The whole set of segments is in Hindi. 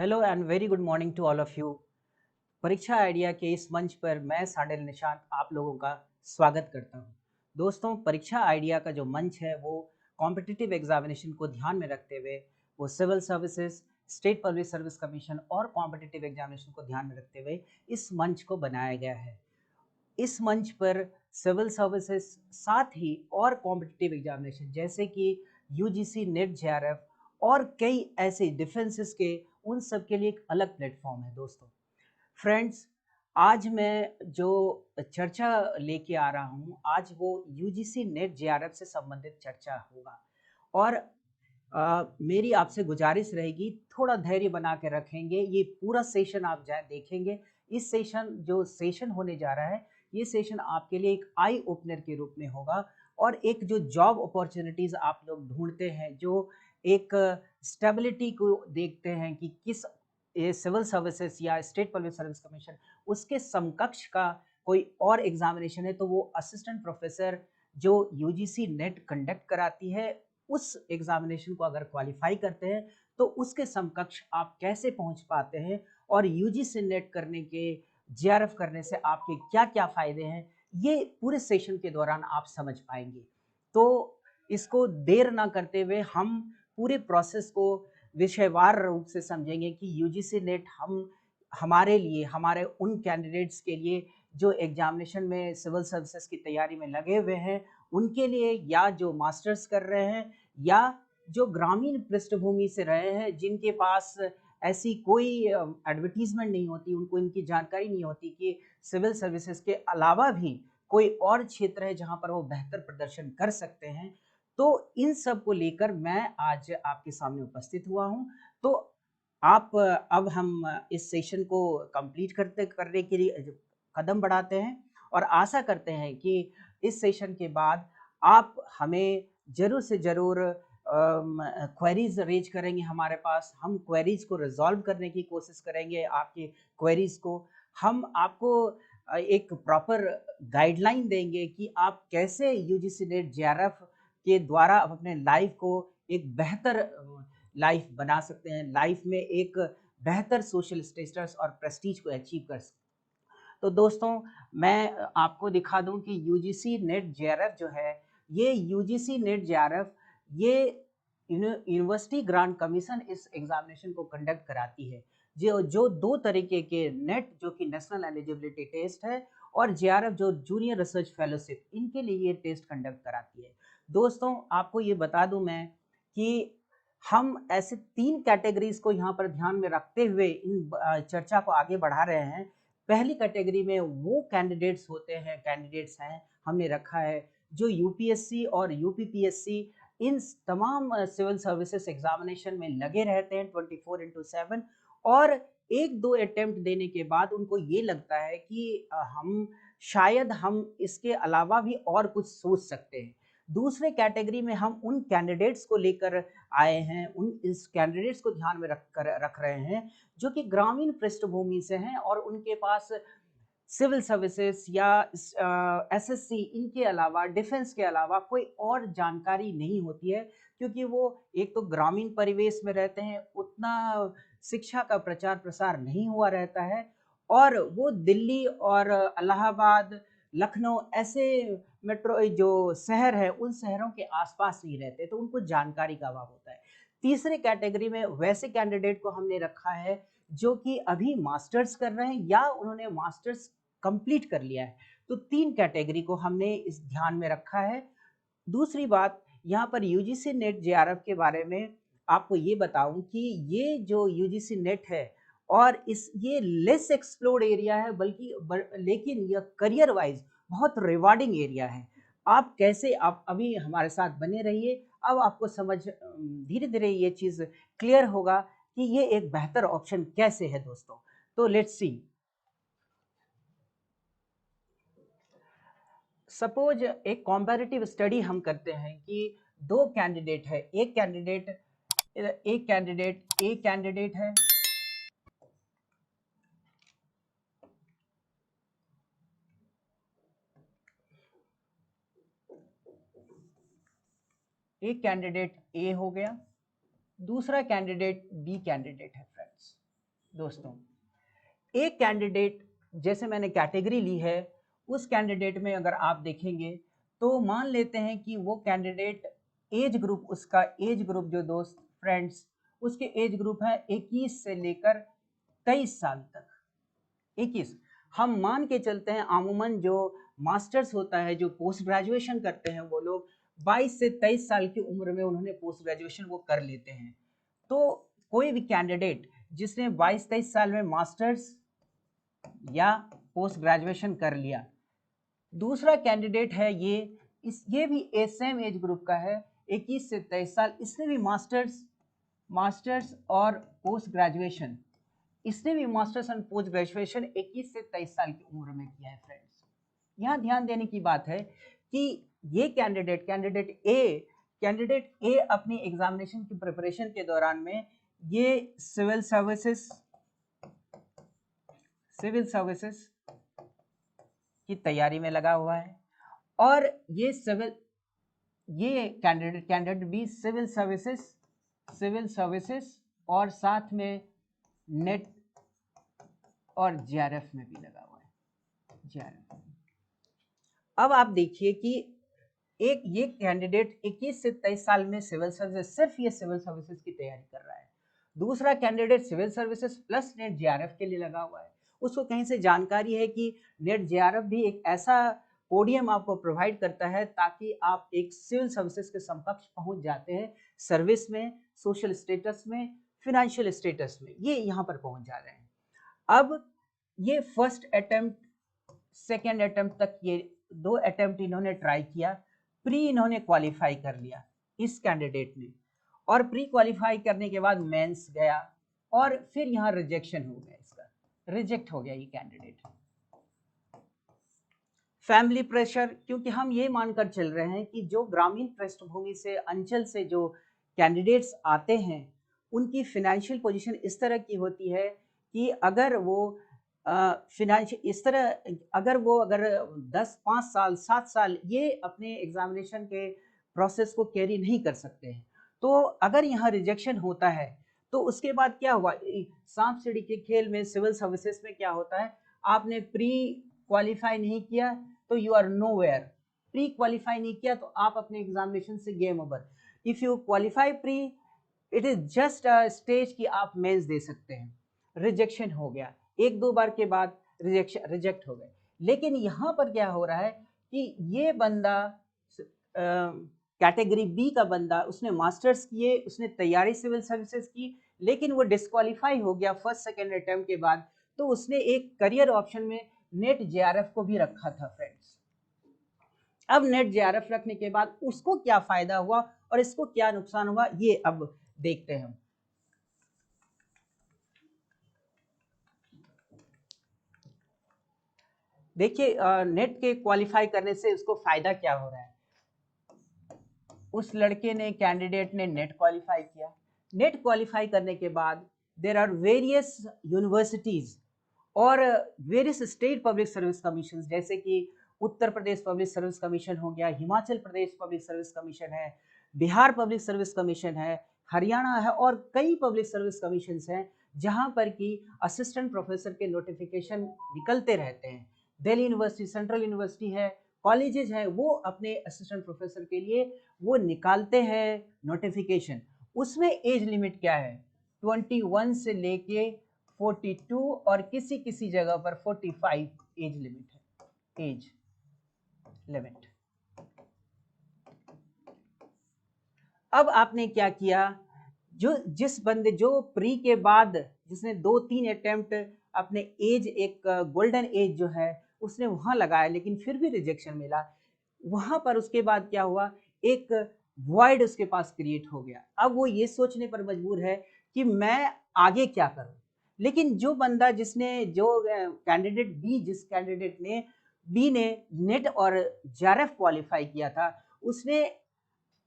Hello and very good morning to all of you. परीक्षा आइडिया के इस मंच पर मैं साडिल निशांत आप लोगों का स्वागत करता हूं। दोस्तों, परीक्षा आइडिया का जो मंच है वो कॉम्पिटिटिव एग्जामिनेशन को ध्यान में रखते हुए वो civil services, state public service commission और कॉम्पिटिटिव एग्जामिनेशन को ध्यान में रखते हुए इस मंच को बनाया गया है। इस मंच पर सिविल सर्विसेज साथ ही और कॉम्पिटिटिव एग्जामिनेशन जैसे कि यूजीसी नेट जेआरएफ और कई ऐसे डिफेंसेस के उन सब के लिए एक अलग प्लेटफॉर्म है। दोस्तों फ्रेंड्स, आज मैं जो चर्चा लेके आ रहा हूँ आज वो यूजीसी नेट जेआरएफ से संबंधित चर्चा होगा। और मेरी आपसे गुजारिश रहेगी, थोड़ा धैर्य बना के रखेंगे। ये पूरा सेशन आप देखेंगे। इस सेशन होने जा रहा है, ये सेशन आपके लिए एक आई ओपनर के रूप में होगा और एक जो जॉब अपॉर्चुनिटीज आप लोग ढूंढते हैं, जो एक स्टेबिलिटी को देखते हैं कि किस सिविल सर्विसेज या स्टेट पब्लिक सर्विस कमीशन उसके समकक्ष का कोई और एग्जामिनेशन है, तो वो असिस्टेंट प्रोफेसर जो यूजीसी नेट कंडक्ट कराती है उस एग्जामिनेशन को अगर क्वालिफाई करते हैं तो उसके समकक्ष आप कैसे पहुंच पाते हैं और यूजीसी नेट करने के जेआरएफ करने से आपके क्या क्या फायदे हैं, ये पूरे सेशन के दौरान आप समझ पाएंगे। तो इसको देर ना करते हुए हम पूरे प्रोसेस को विषयवार रूप से समझेंगे कि यूजीसी नेट हमारे लिए, हमारे उन कैंडिडेट्स के लिए जो एग्जामिनेशन में सिविल सर्विसेज की तैयारी में लगे हुए हैं उनके लिए, या जो मास्टर्स कर रहे हैं, या जो ग्रामीण पृष्ठभूमि से रहे हैं जिनके पास ऐसी कोई एडवर्टीजमेंट नहीं होती, उनको इनकी जानकारी नहीं होती कि सिविल सर्विसेज के अलावा भी कोई और क्षेत्र है जहां पर वो बेहतर प्रदर्शन कर सकते हैं। तो इन सब को लेकर मैं आज आपके सामने उपस्थित हुआ हूं। तो आप अब हम इस सेशन को कंप्लीट करने के लिए कदम बढ़ाते हैं और आशा करते हैं कि इस सेशन के बाद आप हमें जरूर से जरूर क्वेरीज रेज करेंगे हमारे पास। हम क्वेरीज को रिजॉल्व करने की कोशिश करेंगे। आपके क्वेरीज को हम आपको एक प्रॉपर गाइडलाइन देंगे कि आप कैसे यूजीसी नेट जेआरएफ के द्वारा अपने लाइफ को एक बेहतर लाइफ बना सकते हैं, लाइफ में एक बेहतर सोशल स्टेटस और प्रेस्टीज को अचीव कर सकते हैं। तो दोस्तों, मैं आपको दिखा दूं कि यूजीसी नेट जेआरएफ जो है, ये यूजीसी नेट जेआरएफ ये यूनिवर्सिटी ग्रांट कमीशन इस एग्जामिनेशन को कंडक्ट कराती है। जो दो तरीके के नेट, जो कि नेशनल एलिजिबिलिटी टेस्ट है, और जेआरएफ जो जूनियर रिसर्च फेलोशिप, इनके लिए ये टेस्ट कंडक्ट कराती है। दोस्तों, आपको ये बता दूं मैं कि हम ऐसे 3 कैटेगरीज को यहाँ पर ध्यान में रखते हुए इन चर्चा को आगे बढ़ा रहे हैं। पहली कैटेगरी में वो कैंडिडेट्स हैं हमने रखा है जो यूपीएससी और यूपीपीएससी इन तमाम सिविल सर्विसेज एग्जामिनेशन में लगे रहते हैं 24/7, और एक दो अटेम्प्ट देने के बाद उनको ये लगता है कि हम इसके अलावा भी और कुछ सोच सकते हैं। दूसरे कैटेगरी में हम उन कैंडिडेट्स को लेकर आए हैं, इस कैंडिडेट्स को ध्यान में रख रहे हैं जो कि ग्रामीण पृष्ठभूमि से हैं और उनके पास सिविल सर्विसेज या एसएससी, इनके अलावा, डिफेंस के अलावा कोई और जानकारी नहीं होती है, क्योंकि वो एक तो ग्रामीण परिवेश में रहते हैं, उतना शिक्षा का प्रचार प्रसार नहीं हुआ रहता है, और वो दिल्ली और इलाहाबाद, लखनऊ ऐसे मेट्रो जो शहर है उन शहरों के आसपास नहीं रहते, तो उनको जानकारी का अभाव होता है। तीसरे कैटेगरी में वैसे कैंडिडेट को हमने रखा है जो कि अभी मास्टर्स कर रहे हैं या उन्होंने मास्टर्स कंप्लीट कर लिया है। तो 3 कैटेगरी को हमने इस ध्यान में रखा है। दूसरी बात, यहाँ पर यूजीसी नेट जेआरएफ के बारे में आपको ये बताऊं कि ये जो यूजीसी नेट है और ये लेस एक्सप्लोर्ड एरिया है, लेकिन यह करियर वाइज बहुत रिवार्डिंग एरिया है। आप अभी हमारे साथ बने रहिए, अब आपको समझ धीरे धीरे ये चीज क्लियर होगा कि ये एक बेहतर ऑप्शन कैसे है। दोस्तों, तो लेट्स सी। सपोज एक कॉम्पैरेटिव स्टडी हम करते हैं कि दो कैंडिडेट है, एक कैंडिडेट है, एक कैंडिडेट ए हो गया, दूसरा कैंडिडेट बी कैंडिडेट है फ्रेंड्स। दोस्तों, एक कैंडिडेट, जैसे मैंने कैटेगरी ली है, उस कैंडिडेट में अगर आप देखेंगे तो मान लेते हैं कि वो कैंडिडेट एज ग्रुप, उसका एज ग्रुप जो दोस्त फ्रेंड्स, उसके एज ग्रुप है 21 से लेकर 23 साल तक। 21, हम मान के चलते हैं आमूमन जो मास्टर्स होता है, जो पोस्ट ग्रेजुएशन करते हैं, वो लोग 22 से 23 साल की उम्र में उन्होंने पोस्ट ग्रेजुएशन वो कर लेते हैं। तो कोई भी कैंडिडेट जिसने 22-23 साल में मास्टर्स या पोस्ट ग्रेजुएशन कर लिया, दूसरा कैंडिडेट है ये भी सेम एज ग्रुप का है, 21 से 23 साल, इसने भी मास्टर्स और पोस्ट ग्रेजुएशन, इसने भी मास्टर्स एंड पोस्ट ग्रेजुएशन 21 से 23 साल की उम्र में किया है फ्रेंड्स। यहाँ ध्यान देने की बात है कि ये कैंडिडेट ए अपनी एग्जामिनेशन की प्रिपरेशन के दौरान में ये सिविल सर्विसेज की तैयारी में लगा हुआ है, और ये कैंडिडेट भी सिविल सर्विसेज और साथ में नेट और जीआरएफ में भी लगा हुआ है, जीआरएफ। अब आप देखिए कि एक ये कैंडिडेट 21 से 23 साल में सिविल सर्विसेज, सिर्फ ये सिविल सर्विसेज की तैयारी कर रहा है। दूसरा candidate civil services plus NET JRF के लिए लगा हुआ है। उसको कहीं से जानकारी है कि नेट जीआरएफ भी एक ऐसा पोडियम आपको प्रोवाइड करता है ताकि आप एक सिविल सर्विसेज के समकक्ष पहुंच जाते हैं, सर्विस में, सोशल स्टेटस में, फिनेंशियल स्टेटस में, ये यहाँ पर पहुंच जा रहे हैं। अब ये फर्स्ट अटेम्प्ट, सेकेंड अटेम्प्ट तक ये 2 अटेम्प्ट इन्होंने ट्राई किया, प्री इन्होंने क्वालिफाई कर लिया इस कैंडिडेट ने, और प्री क्वालिफाई करने के बाद मेंस गया और फिर यहाँ रिजेक्शन हो गया, इसका रिजेक्ट हो गया ये कैंडिडेट। फैमिली प्रेशर, क्योंकि हम ये मानकर चल रहे हैं कि जो ग्रामीण पृष्ठभूमि से, अंचल से जो कैंडिडेट्स आते हैं, उनकी फिनेंशियल पोजीशन इस तरह की होती है कि अगर वो फिनेंशियल इस तरह, अगर 5 साल 7 साल ये अपने एग्जामिनेशन के प्रोसेस को कैरी नहीं कर सकते हैं, तो अगर यहाँ रिजेक्शन होता है तो उसके बाद क्या हुआ, सांप सीढ़ी के खेल में सिविल सर्विसेज में क्या होता है, आपने प्री क्वालिफाई नहीं किया तो you are nowhere, pre qualify नहीं किया तो आप अपने एग्जामिनेशन से game over. If you qualify pre, it is just a stage कि आप मेंस दे सकते हैं। रिजेक्शन हो गया, 1-2 बार के बाद रिजेक्ट हो गए। लेकिन यहाँ पर क्या हो रहा है कि ये बंदा कैटेगरी बी का बंदा, उसने मास्टर्स किए, उसने तैयारी सिविल सर्विसेज की, लेकिन वो डिस्क्वालीफाई हो गया फर्स्ट सेकेंड अटेम्प्ट के बाद, तो उसने एक करियर ऑप्शन में नेट जेआरएफ को भी रखा था फ्रेंड्स। अब नेट जेआरएफ रखने के बाद उसको क्या फायदा हुआ और इसको क्या नुकसान हुआ, ये अब देखते हैं। देखिए नेट के क्वालिफाई करने से उसको फायदा क्या हो रहा है। उस लड़के ने, कैंडिडेट ने नेट क्वालिफाई किया, नेट क्वालिफाई करने के बाद देयर आर वेरियस यूनिवर्सिटीज और various state public service commission, जैसे कि Uttar Pradesh public service commission हो गया, Himachal Pradesh public service commission है, बिहार पब्लिक सर्विस कमीशन है, हरियाणा है, और कई पब्लिक सर्विस कमीशन हैं जहां पर कि असिस्टेंट प्रोफेसर के नोटिफिकेशन निकलते रहते हैं। दिल्ली यूनिवर्सिटी, सेंट्रल यूनिवर्सिटी है, कॉलेजेस हैं, वो अपने असिस्टेंट प्रोफेसर के लिए वो निकालते हैं नोटिफिकेशन। उसमें एज लिमिट क्या है, 21 से लेके 42 और किसी किसी जगह पर 45 एज लिमिट है, एज लिमिट। अब आपने क्या किया, जिस बंदे जो प्री के बाद जिसने 2-3 अटेम्प्ट अपने एज, एक गोल्डन एज जो है उसने वहां लगाया, लेकिन फिर भी रिजेक्शन मिला, वहां पर उसके बाद क्या हुआ, एक वॉइड उसके पास क्रिएट हो गया। अब वो ये सोचने पर मजबूर है कि मैं आगे क्या करूं। लेकिन जो बंदा जो कैंडिडेट बी, जिस कैंडिडेट ने बी ने नेट और जेआरएफ क्वालिफाई किया था, उसने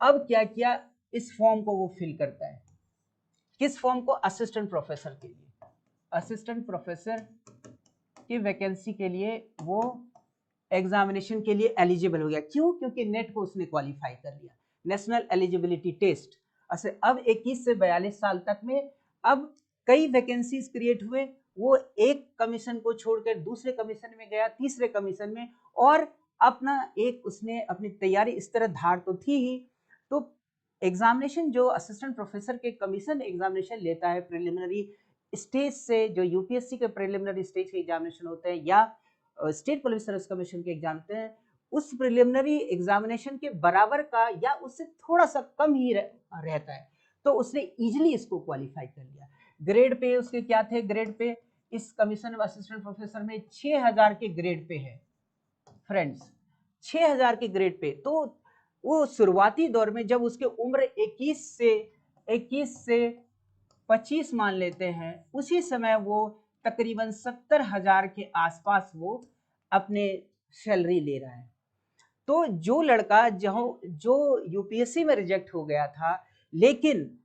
अब क्या किया, इस फॉर्म को वो फिल करता है। किस फॉर्म को, असिस्टेंट प्रोफेसर के लिए, असिस्टेंट प्रोफेसर की वैकेंसी के लिए वो एग्जामिनेशन के लिए एलिजिबल हो गया। क्यों, क्योंकि नेट को उसने क्वालिफाई कर लिया, नेशनल एलिजिबिलिटी टेस्ट। अब 21 से 42 साल तक में अब कई वैकेंसीज क्रिएट हुए, वो एक कमीशन को छोड़कर दूसरे कमीशन में गया, तीसरे कमीशन में, और अपना एक उसने अपनी तैयारी इस तरह धार तो थी ही। तो एग्जामिनेशन जो असिस्टेंट प्रोफेसर के कमीशन एग्जामिनेशन लेता है प्रिलिमिनरी स्टेज से, जो यूपीएससी के प्रिलिमिनरी स्टेज के एग्जामिनेशन होते हैं या स्टेट पब्लिक सर्विस कमीशन के एग्जाम होते हैं, उस प्रिलिमिनरी एग्जामिनेशन के बराबर का या उससे थोड़ा सा कम ही रहता है, तो उसने इजीली इसको क्वालिफाई कर लिया। ग्रेड पे उसके क्या थे, ग्रेड पे इस कमीशन ऑफ असिस्टेंट प्रोफेसर में 6000 के ग्रेड पे है फ्रेंड्स, 6000 के ग्रेड पे। तो वो शुरुआती दौर में जब उसके उम्र 21 से 25 मान लेते हैं, उसी समय वो तकरीबन 70,000 के आसपास वो अपने सैलरी ले रहा है। तो जो लड़का जो यूपीएससी में रिजेक्ट हो गया था, लेकिन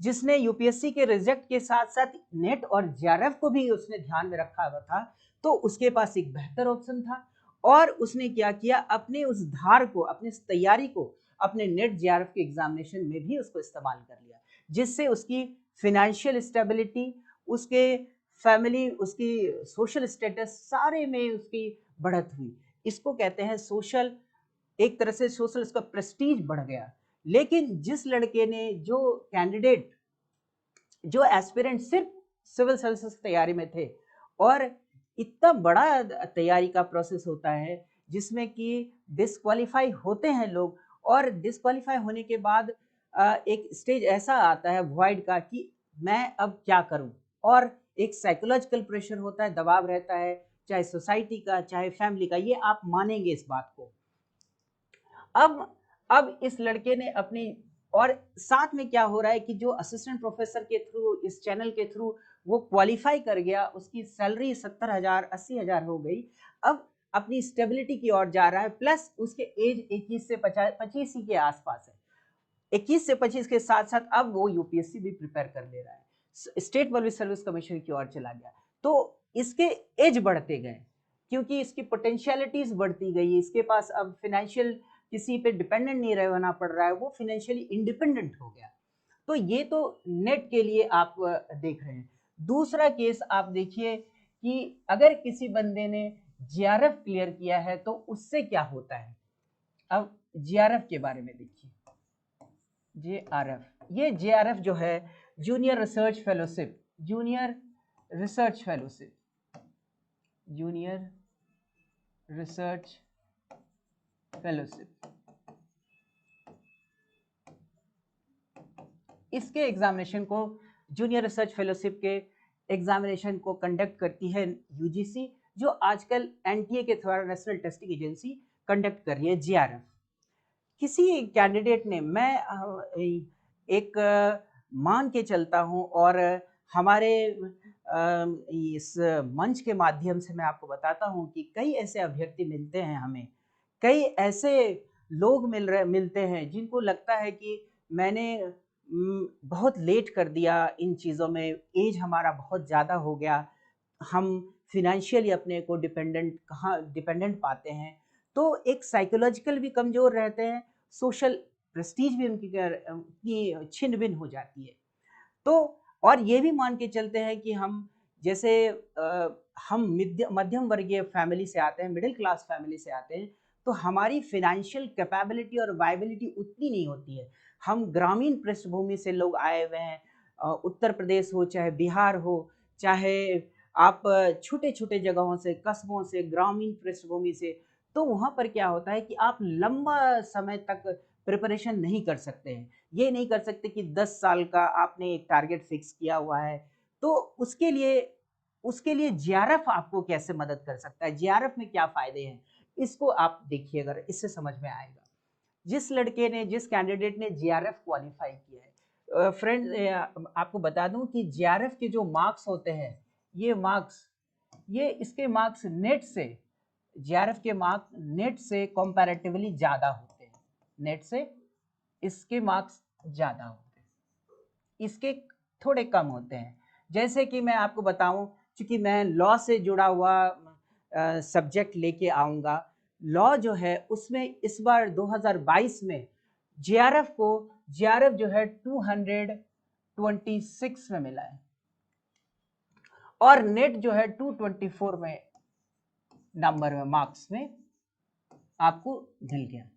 जिसने यूपीएससी के रिजेक्ट के साथ साथ नेट और जेआरएफ को भी उसने ध्यान में रखा हुआ था, तो उसके पास एक बेहतर ऑप्शन था, और उसने क्या किया, अपने उस धार को, अपनी तैयारी को अपने नेट जेआरएफ के एग्जामिनेशन में भी उसको इस्तेमाल कर लिया, जिससे उसकी फाइनेंशियल स्टेबिलिटी, उसके फैमिली, उसकी सोशल स्टेटस सारे में उसकी बढ़त हुई। इसको कहते हैं सोशल, एक तरह से सोशल, उसका प्रेस्टीज बढ़ गया। लेकिन जिस लड़के ने, जो कैंडिडेट, जो एस्पिरेंट सिर्फ सिविल सर्विसेज तैयारी में थे, और इतना बड़ा तैयारी का प्रोसेस होता है जिसमें कि डिस्क्वालीफाई होते हैं लोग, और डिस्क्वालीफाई होने के बाद एक स्टेज ऐसा आता है वॉइड का कि मैं अब क्या करूं, और एक साइकोलॉजिकल प्रेशर होता है, दबाव रहता है, चाहे सोसाइटी का, चाहे फैमिली का, ये आप मानेंगे इस बात को। अब इस लड़के ने अपनी, और साथ में क्या हो रहा है कि जो असिस्टेंट प्रोफेसर के थ्रू, इस चैनल के थ्रू वो क्वालिफाई कर गया, उसकी सैलरी 70,000 80,000 हो गई, अब अपनी स्टेबिलिटी की ओर जा रहा है, प्लस उसके एज 21 से 25 ही के आसपास है, 21 से 25 के साथ साथ अब वो यूपीएससी भी प्रिपेयर कर ले रहा है, स्टेट पब्लिक सर्विस कमीशन की ओर चला गया। तो इसके एज बढ़ते गए, क्योंकि इसकी पोटेंशियलिटीज बढ़ती गई, इसके पास अब फाइनेंशियल किसी पे डिपेंडेंट नहीं रहना पड़ रहा है, वो फाइनेंशियली इंडिपेंडेंट हो गया। तो ये तो नेट के लिए आप देख रहे हैं। दूसरा केस आप देखिए कि अगर किसी बंदे ने जेआरएफ क्लियर किया है तो उससे क्या होता है। अब जेआरएफ के बारे में देखिए, जेआरएफ, ये जेआरएफ जो है junior research fellowship, junior research fellowship, junior research fellowship, इसके एग्जामिनेशन को, जूनियर रिसर्च फेलोशिप के एग्जामिनेशन को कंडक्ट करती है यूजीसी, जो आजकल एनटीए के द्वारा नेशनल टेस्टिंग एजेंसी कंडक्ट कर रही है जेआरएफ। किसी कैंडिडेट ने, मैं एक मान के चलता हूं, और हमारे इस मंच के माध्यम से मैं आपको बताता हूं कि कई ऐसे अभ्यर्थी मिलते हैं हमें, कई ऐसे लोग मिलते हैं जिनको लगता है कि मैंने बहुत लेट कर दिया इन चीज़ों में, एज हमारा बहुत ज़्यादा हो गया, हम फिनेंशियली अपने को डिपेंडेंट पाते हैं, तो एक साइकोलॉजिकल भी कमज़ोर रहते हैं, सोशल प्रेस्टीज भी उनकी छिन भिन हो जाती है। तो और ये भी मान के चलते हैं कि हम जैसे हम मध्यम वर्गीय फैमिली से आते हैं, मिडिल क्लास फैमिली से आते हैं, तो हमारी फाइनेंशियल कैपेबिलिटी और वायबिलिटी उतनी नहीं होती है। हम ग्रामीण पृष्ठभूमि से लोग आए हुए हैं, उत्तर प्रदेश हो, चाहे बिहार हो, चाहे आप छोटे छोटे जगहों से, कस्बों से, ग्रामीण पृष्ठभूमि से, तो वहाँ पर क्या होता है कि आप लंबा समय तक प्रिपरेशन नहीं कर सकते हैं। ये नहीं कर सकते कि 10 साल का आपने एक टारगेट फिक्स किया हुआ है, तो उसके लिए जेआरएफ आपको कैसे मदद कर सकता है, जेआरएफ में क्या फ़ायदे हैं, इसको आप देखिए, अगर इससे समझ में आएगा। जिस कैंडिडेट ने जेआरएफ क्वालिफाई किया है, फ्रेंड आपको बता दूं कि जेआरएफ के जो मार्क्स होते हैं, इसके मार्क्स नेट से, जेआरएफ के मार्क्स नेट से कंपैरेटिवली ज़्यादा होते हैं, नेट से इसके मार्क्स ज़्यादा होते हैं, इसके थोड़े कम होते हैं। जैसे कि मैं आपको बताऊं, क्योंकि मैं लॉ से जुड़ा हुआ सब्जेक्ट लेके आऊँगा, लॉ जो है उसमें इस बार 2022 में जेआरएफ जो है 226 में मिला है, और नेट जो है 224 में नंबर में मार्क्स में आपको मिल गया।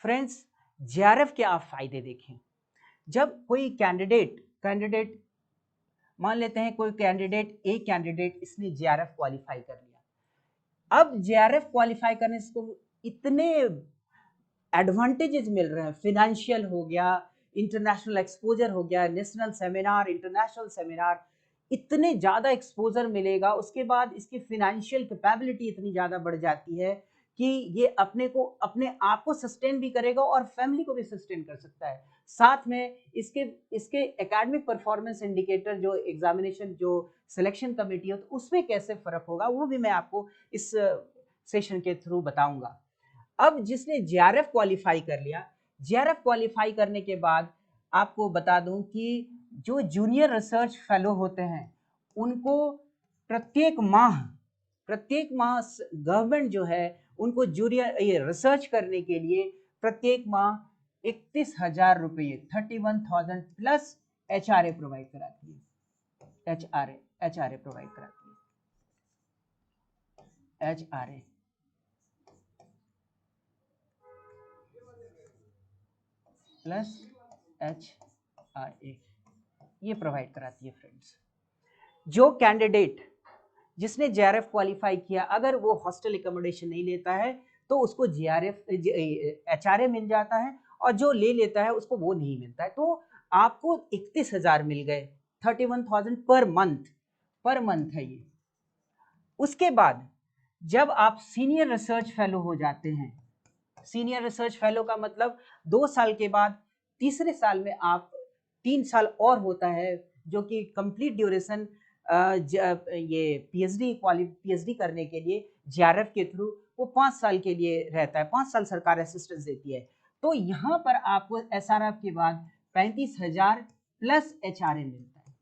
फ्रेंड्स, जेआरएफ के आप फायदे देखें। जब कोई कैंडिडेट मान लेते हैं कोई कैंडिडेट इसने जेआरएफ क्वालिफाई कर लिया। अब जेआरएफ क्वालिफाई करने से तो इतने एडवांटेजेस मिल रहे हैं, फिनेंशियल हो गया, इंटरनेशनल एक्सपोजर हो गया, नेशनल सेमिनार, इंटरनेशनल सेमिनार, इतने ज़्यादा एक्सपोजर मिलेगा। उसके बाद इसकी फिनेंशियल कैपेबिलिटी इतनी ज़्यादा बढ़ जाती है कि ये अपने आप को सस्टेन भी करेगा और फैमिली को भी सस्टेन कर सकता है। साथ में इसके एकेडमिक परफॉर्मेंस इंडिकेटर जो एग्जामिनेशन जो सिलेक्शन कमेटी हो तो उसमें कैसे फर्क होगा वो भी मैं आपको इस सेशन के थ्रू बताऊंगा। अब जिसने जेआरएफ क्वालिफाई कर लिया, जेआरएफ क्वालिफाई करने के बाद आपको बता दूं कि जो जूनियर रिसर्च फेलो होते हैं उनको प्रत्येक माह गवर्नमेंट जो है उनको जूनियर ये रिसर्च करने के लिए प्रत्येक माह 31,000 रुपये 31,000 प्लस एचआरए प्रोवाइड कराती है। एचआरए प्रोवाइड कराती है। एचआरए प्लस एचआरए ये प्रोवाइड कराती है। फ्रेंड्स, जो कैंडिडेट जिसने जेआरएफ क्वालिफाई किया अगर वो हॉस्टल एकोमोडेशन नहीं लेता है तो उसको एचआरए मिल जाता है, और जो ले लेता है उसको वो नहीं मिलता है। तो आपको 31,000 मिल गए, 31,000 पर मंथ है ये। उसके बाद जब आप सीनियर रिसर्च फेलो हो जाते हैं, सीनियर रिसर्च फेलो का मतलब 2 साल के बाद तीसरे साल में आप 3 साल और होता है जो कि कंप्लीट ड्यूरेशन ये पीएचडी करने के लिए जेआरएफ के थ्रू वो 5 साल के लिए रहता है, 5 साल सरकार असिस्टेंस देती है। तो यहाँ पर आपको एसआरएफ के बाद 35,000 प्लस एचआरए मिलता है।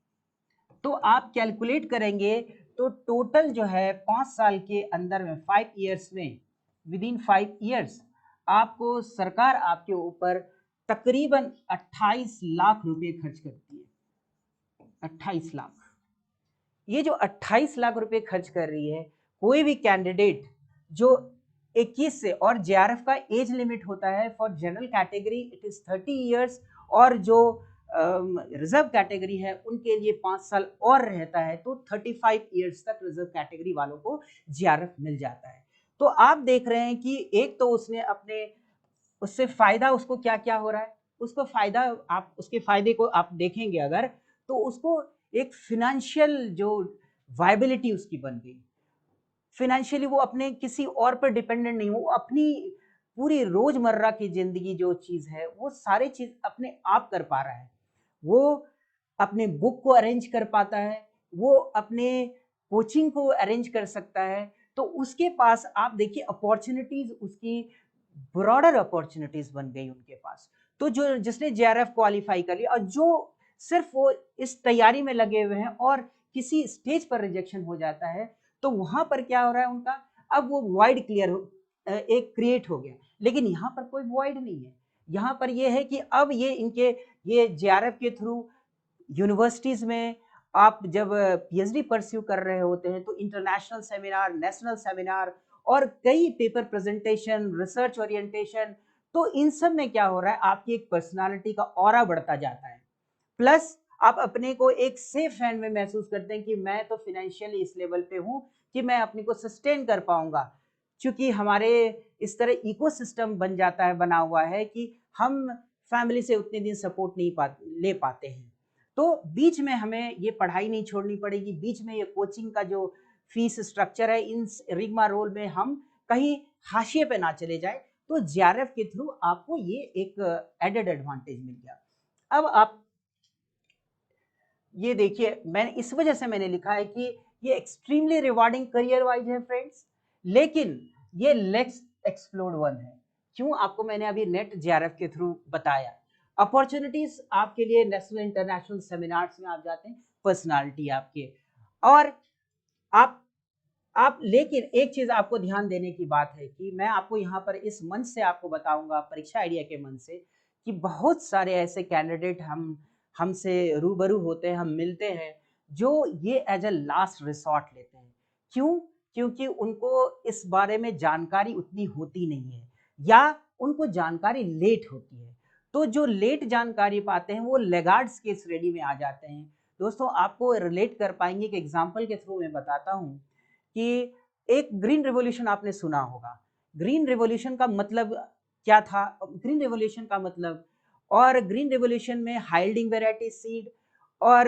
तो आप कैलकुलेट करेंगे तो टोटल जो है 5 साल के अंदर में 5 ईयर्स में, विद इन 5 ईयर्स आपको सरकार आपके ऊपर तकरीबन 28 लाख रुपए खर्च करती है। 28 लाख। ये जो 28 लाख रुपए खर्च कर रही है, कोई भी कैंडिडेट जो 21 से, और जेआरएफ का एज लिमिट होता है for general category it is 30 years, और जो रिजर्व कैटेगरी है उनके लिए 5 साल और रहता है, तो 35 ईयर्स तक रिजर्व कैटेगरी वालों को जेआरएफ मिल जाता है। तो आप देख रहे हैं कि एक तो उसने अपने उससे फायदा उसको क्या क्या हो रहा है, उसको फायदा, आप उसके फायदे को आप देखेंगे अगर तो उसको एक फिनेंशियल जो वायबिलिटी उसकी बन गई, फिनेंशियली वो अपने किसी और पर डिपेंडेंट नहीं, वो अपनी पूरी रोजमर्रा की जिंदगी जो चीज है वो सारी चीज अपने आप कर पा रहा है। वो अपने बुक को अरेंज कर पाता है, वो अपने कोचिंग को अरेंज कर सकता है। तो उसके पास आप देखिए अपॉर्चुनिटीज, उसकी ब्रॉडर अपॉर्चुनिटीज बन गई उनके पास। तो जो जिसने जेआरएफ क्वालिफाई कर लिया और जो सिर्फ वो इस तैयारी में लगे हुए हैं और किसी स्टेज पर रिजेक्शन हो जाता है, तो वहां पर क्या हो रहा है उनका, अब वो वॉइड एक क्रिएट हो गया। लेकिन यहाँ पर कोई वॉइड नहीं है, यहाँ पर ये है कि अब ये जेआरएफ के थ्रू यूनिवर्सिटीज में आप जब पीएचडी परस्यू कर रहे होते हैं तो इंटरनेशनल सेमिनार, नेशनल सेमिनार और कई पेपर प्रेजेंटेशन, रिसर्च ओरिएंटेशन, तो इन सब में क्या हो रहा है, आपकी एक पर्सनालिटी का ऑरा बढ़ता जाता है। प्लस आप अपने को एक सेफ हैंड में महसूस करते हैं कि मैं तो फाइनेंशियली इस लेवल पे हूं कि मैं अपने को सस्टेन कर पाऊंगा, क्योंकि हमारे इस तरह इकोसिस्टम बन जाता है, बना हुआ है कि हम फैमिली से उतने दिन सपोर्ट नहीं ले पाते हैं। तो बीच में हमें ये पढ़ाई नहीं छोड़नी पड़ेगी, बीच में ये कोचिंग का जो फीस स्ट्रक्चर है, इन रिग्मा रोल में हम कहीं हाशिए पे ना चले जाए। तो जेआरएफ के थ्रू आपको ये एक एडेड एडवांटेज मिल गया। अब आप ये देखिए, मैंने इस वजह से मैंने लिखा है कि ये एक्सट्रीमली रिवार्डिंग करियर वाइज है फ्रेंड्स, लेकिन ये लेट्स एक्सप्लोर वन है। क्यों आपको मैंने अभी नेट जेआरएफ के थ्रू बताया, अपॉर्चुनिटीज आपके लिए नेशनल इंटरनेशनल सेमिनार्स में आप जाते हैं, पर्सनालिटी आपके, और आप लेकिन एक चीज आपको ध्यान देने की बात है कि मैं आपको यहाँ पर इस मंच से आपको बताऊंगा, परीक्षा आइडिया के मंच से, कि बहुत सारे ऐसे कैंडिडेट हमसे रूबरू होते हैं, हम मिलते हैं जो ये एज अ लास्ट रिसॉर्ट लेते हैं। क्यों? क्योंकि उनको इस बारे में जानकारी उतनी होती नहीं है या उनको जानकारी लेट होती है। तो जो लेट जानकारी पाते हैं वो लैगार्ड्स के श्रेणी में आ जाते हैं। दोस्तों आपको रिलेट कर पाएंगे, एक एग्जांपल के थ्रू मैं बताता हूँ कि एक ग्रीन रिवॉल्यूशन आपने सुना होगा। ग्रीन रिवॉल्यूशन का मतलब क्या था? ग्रीन रिवॉल्यूशन का मतलब, और ग्रीन रिवॉल्यूशन में हाइल्डिंग वेराइटी सीड और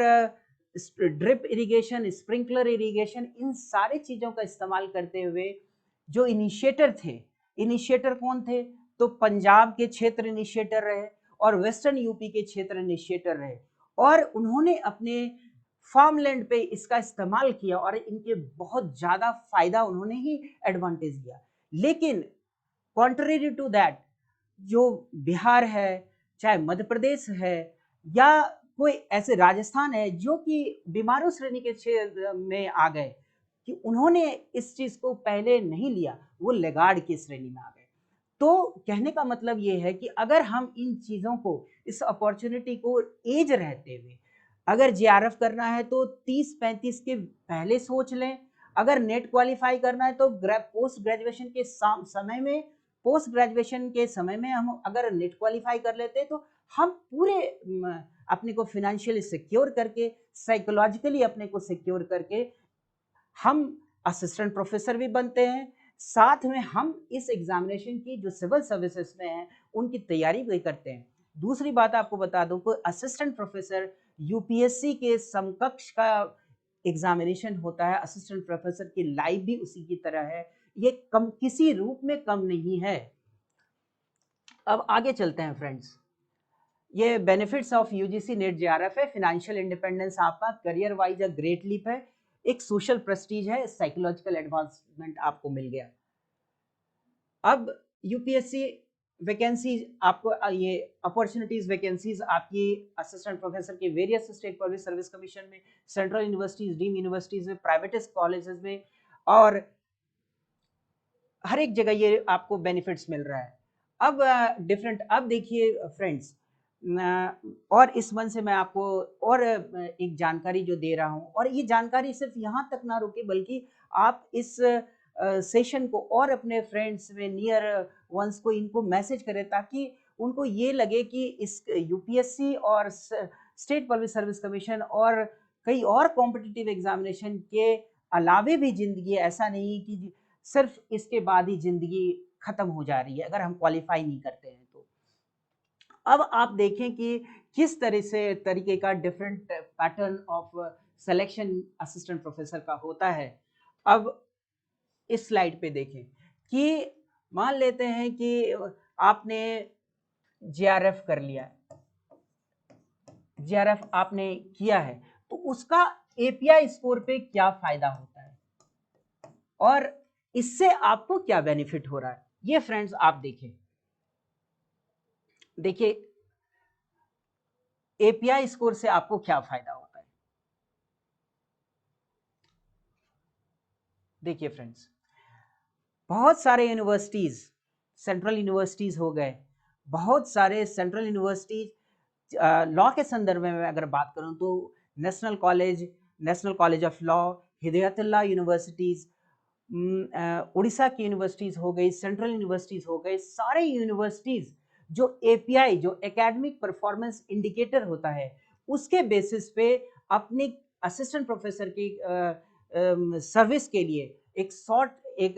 ड्रिप इरिगेशन, स्प्रिंकलर इरिगेशन, इन सारी चीज़ों का इस्तेमाल करते हुए जो इनिशिएटर थे, इनिशिएटर कौन थे? तो पंजाब के क्षेत्र इनिशिएटर रहे और वेस्टर्न यूपी के क्षेत्र इनिशिएटर रहे, और उन्होंने अपने फार्मलैंड पे इसका इस्तेमाल किया और इनके बहुत ज़्यादा फायदा उन्होंने ही एडवांटेज लिया। लेकिन कॉन्ट्रेरी टू दैट, जो बिहार है, चाहे मध्य प्रदेश है या कोई ऐसे राजस्थान है जो कि बीमारू श्रेणी के क्षेत्र में आ गए, कि उन्होंने इस चीज को पहले नहीं लिया, वो लेगार्ड की श्रेणी में आ गए। तो कहने का मतलब ये है कि अगर हम इन चीजों को, इस अपॉर्चुनिटी को एज रहते हुए अगर जेआरएफ करना है तो 30-35 के पहले सोच लें। अगर नेट क्वालिफाई करना है तो पोस्ट ग्रेजुएशन के समय में, पोस्ट ग्रेजुएशन के समय में हम अगर नेट क्वालिफाई कर लेते तो हम पूरे अपने को फिनेंशियली सिक्योर करके, साइकोलॉजिकली अपने को सिक्योर करके हम असिस्टेंट प्रोफेसर भी बनते हैं। साथ में हम इस एग्जामिनेशन की जो सिविल सर्विसेज में है उनकी तैयारी भी करते हैं। दूसरी बात आपको बता दूं कि असिस्टेंट प्रोफेसर यूपीएससी के समकक्ष का एग्जामिनेशन होता है। असिस्टेंट प्रोफेसर की लाइफ भी उसी की तरह है, ये कम किसी रूप में कम नहीं है। अब आगे चलते हैं फ्रेंड्स। ये benefits of UGC NET JRF है। फाइनेंशियल इंडिपेंडेंस आपका, career wise a great leap है, एक सोशल प्रेस्टीज है, साइकोलॉजिकल एडवांसमेंट आपको मिल गया। अब यूपीएससी वैकेंसीज आपको, ये अपॉर्चुनिटीज वैकेंसीज आपकी असिस्टेंट प्रोफेसर के various state public service commission में, सेंट्रल यूनिवर्सिटीज, डीम यूनिवर्सिटीज में, प्राइवेट कॉलेजेस में, और हर एक जगह ये आपको बेनिफिट्स मिल रहा है। अब डिफरेंट, अब देखिए फ्रेंड्स, और इस मन से मैं आपको और एक जानकारी जो दे रहा हूँ, और ये जानकारी सिर्फ यहाँ तक ना रुके बल्कि आप इस सेशन को और अपने फ्रेंड्स में, नियर वंस को, इनको मैसेज करें ताकि उनको ये लगे कि इस यूपीएससी और स्टेट पब्लिक सर्विस कमीशन और कई और कॉम्पिटिटिव एग्जामिनेशन के अलावे भी जिंदगी, ऐसा नहीं कि सिर्फ इसके बाद ही जिंदगी खत्म हो जा रही है अगर हम क्वालिफाई नहीं करते हैं तो। अब आप देखें कि किस तरह से तरीके का different pattern of selection assistant professor का होता है। अब इस स्लाइड पे देखें कि मान लेते हैं कि आपने जेआरएफ कर लिया है, जेआरएफ आपने किया है, तो उसका एपीआई स्कोर पे क्या फायदा होता है और इससे आपको क्या बेनिफिट हो रहा है, ये फ्रेंड्स आप देखें। देखिए एपीआई स्कोर से आपको क्या फायदा होता है। देखिए फ्रेंड्स, बहुत सारे यूनिवर्सिटीज, सेंट्रल यूनिवर्सिटीज हो गए, बहुत सारे सेंट्रल यूनिवर्सिटीज, लॉ के संदर्भ में अगर बात करूं तो national college of law, Hidayatullah universities, Orissa की यूनिवर्सिटीज हो गई, सेंट्रल यूनिवर्सिटीज हो गए, सारे यूनिवर्सिटीज जो एपीआई, जो एकेडमिक परफॉर्मेंस इंडिकेटर होता है, उसके बेसिस पे अपनी असिस्टेंट प्रोफेसर की सर्विस के लिए एक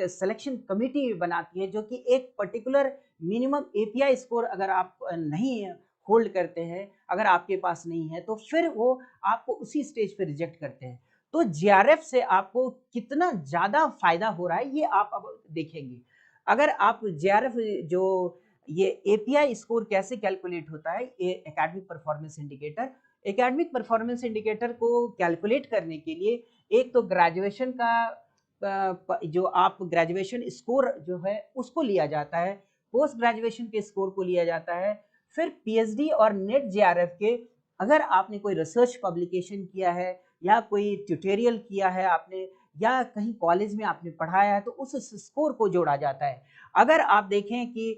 सिलेक्शन कमेटी बनाती है, जो कि एक पर्टिकुलर मिनिमम एपीआई स्कोर अगर आप नहीं होल्ड करते हैं, अगर आपके पास नहीं है, तो फिर वो आपको उसी स्टेज पे रिजेक्ट करते हैं। तो जेआरएफ से आपको कितना ज्यादा फायदा हो रहा है ये आप अब देखेंगे। अगर आप जेआरएफ, जो ये एपीआई स्कोर कैसे कैलकुलेट होता है, ये academic performance indicator, academic performance indicator को कैलकुलेट करने के लिए एक तो ग्रेजुएशन का जो आप ग्रेजुएशन स्कोर जो है उसको लिया जाता है, पोस्ट ग्रेजुएशन के स्कोर को लिया जाता है, फिर पीएचडी और नेट जेआरएफ के, अगर आपने कोई रिसर्च पब्लिकेशन किया है या कोई ट्यूटोरियल किया है आपने, या कहीं कॉलेज में आपने पढ़ाया है, तो उस स्कोर को जोड़ा जाता है। अगर आप देखें कि